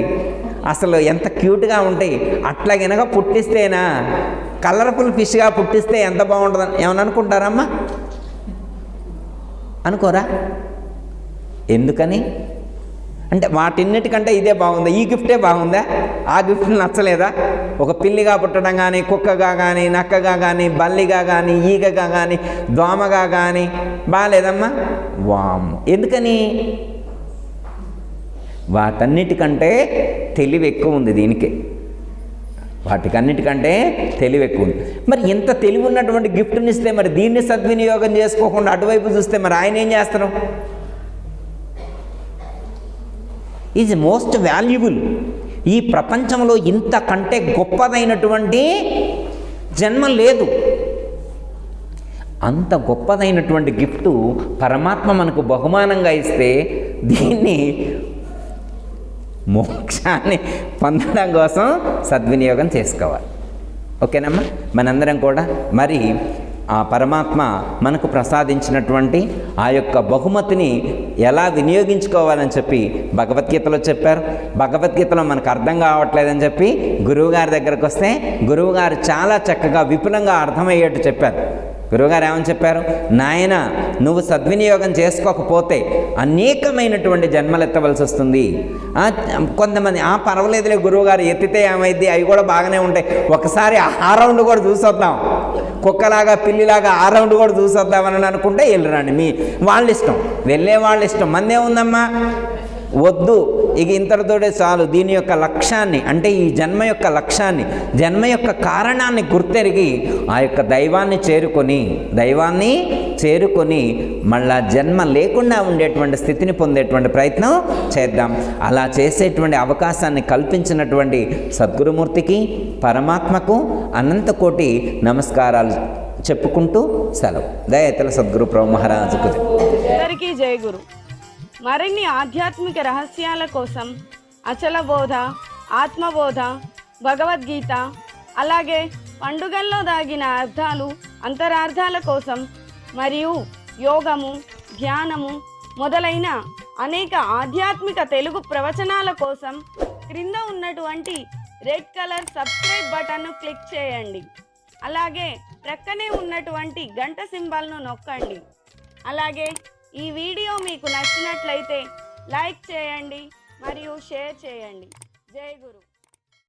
అసలు ఎంత క్యూట్గా ఉంటాయి, అట్లా కనుక పుట్టిస్తేనా, కలర్ఫుల్ ఫిష్గా పుట్టిస్తే ఎంత బాగుంటుందని ఏమని అనుకుంటారమ్మా? అనుకోరా? ఎందుకని అంటే వాటిన్నిటికంటే ఇదే బాగుందా? ఈ గిఫ్టే బాగుందా? ఆ గిఫ్ట్ నచ్చలేదా? ఒక పిల్లిగా పుట్టడం కానీ, కుక్కగా కానీ, నక్కగా కానీ, బల్లిగా కానీ, ఈగగా కానీ, దోమగా కానీ బాగాలేదమ్మా? వామ్మో, ఎందుకని? వాటన్నిటికంటే తెలివి ఎక్కువ ఉంది దీనికే, వాటికన్నిటికంటే తెలివి ఎక్కువ ఉంది. మరి ఇంత తెలివి ఉన్నటువంటి గిఫ్ట్ని ఇస్తే మరి దీన్ని సద్వినియోగం చేసుకోకుండా అటువైపు చూస్తే మరి ఆయన ఏం చేస్తారు? Is most valuable. ఈ ప్రపంచంలో ఇంతకంటే గొప్పదైనటువంటి జన్మ లేదు. అంత గొప్పదైనటువంటి గిఫ్ట్ పరమాత్మ మనకు బహుమానంగా ఇస్తే దీన్ని మోక్షాన్ని పొందడం కోసం సద్వినియోగం చేసుకోవాలి. ఓకేనమ్మా? మనందరం కూడా మరి ఆ పరమాత్మ మనకు ప్రసాదించినటువంటి ఆ యొక్క బహుమతిని ఎలా వినియోగించుకోవాలని చెప్పి భగవద్గీతలో చెప్పారు. భగవద్గీతలో మనకు అర్థం కావట్లేదని చెప్పి గురువుగారి దగ్గరకు వస్తే గురువుగారు చాలా చక్కగా విపులంగా అర్థమయ్యేట్టు చెప్పారు. గురువుగారు ఏమని చెప్పారు? నాయన, నువ్వు సద్వినియోగం చేసుకోకపోతే అనేకమైనటువంటి జన్మలు ఎత్తవలసి వస్తుంది. కొంతమంది పర్వాలేదులే గురువుగారు, ఎత్తితే ఏమైంది, అవి కూడా బాగానే ఉంటాయి, ఒకసారి ఆ రౌండ్ కూడా చూసొద్దాం, కుక్కలాగా పిల్లిలాగా ఆ రౌండ్ కూడా చూసొద్దామని అనుకుంటే వెళ్ళరండి. వాళ్ళ ఇష్టం, వెళ్ళే వాళ్ళ ఇష్టం, మందే ఉందమ్మా, వద్దు, ఇక ఇంతటితోటే చాలు. దీని యొక్క లక్ష్యాన్ని, అంటే ఈ జన్మ యొక్క లక్ష్యాన్ని, జన్మ యొక్క కారణాన్ని గుర్తెరిగి ఆ యొక్క దైవాన్ని చేరుకొని మళ్ళా జన్మ లేకుండా ఉండేటువంటి స్థితిని పొందేటువంటి ప్రయత్నం చేద్దాం. అలా చేసేటువంటి అవకాశాన్ని కల్పించినటువంటి సద్గురుమూర్తికి, పరమాత్మకు అనంతకోటి నమస్కారాలు చెప్పుకుంటూ సెలవు. దయతల సద్గురు ప్రభు మహారాజుకు జై గురు. మరిన్ని ఆధ్యాత్మిక రహస్యాల కోసం అచల బోధ, ఆత్మబోధ, భగవద్గీత, అలాగే పండుగల్లో దాగిన అర్థాలు, అంతరార్థాల కోసం మరియు యోగము, ధ్యానము మొదలైన అనేక ఆధ్యాత్మిక తెలుగు ప్రవచనాల కోసం క్రింద ఉన్నటువంటి రెడ్ కలర్ సబ్స్క్రైబ్ బటన్ను క్లిక్ చేయండి. అలాగే ప్రక్కనే ఉన్నటువంటి గంట సింబల్ను నొక్కండి. అలాగే ఈ వీడియో మీకు నచ్చినట్లయితే లైక్ చేయండి మరియు షేర్ చేయండి. జై గురు.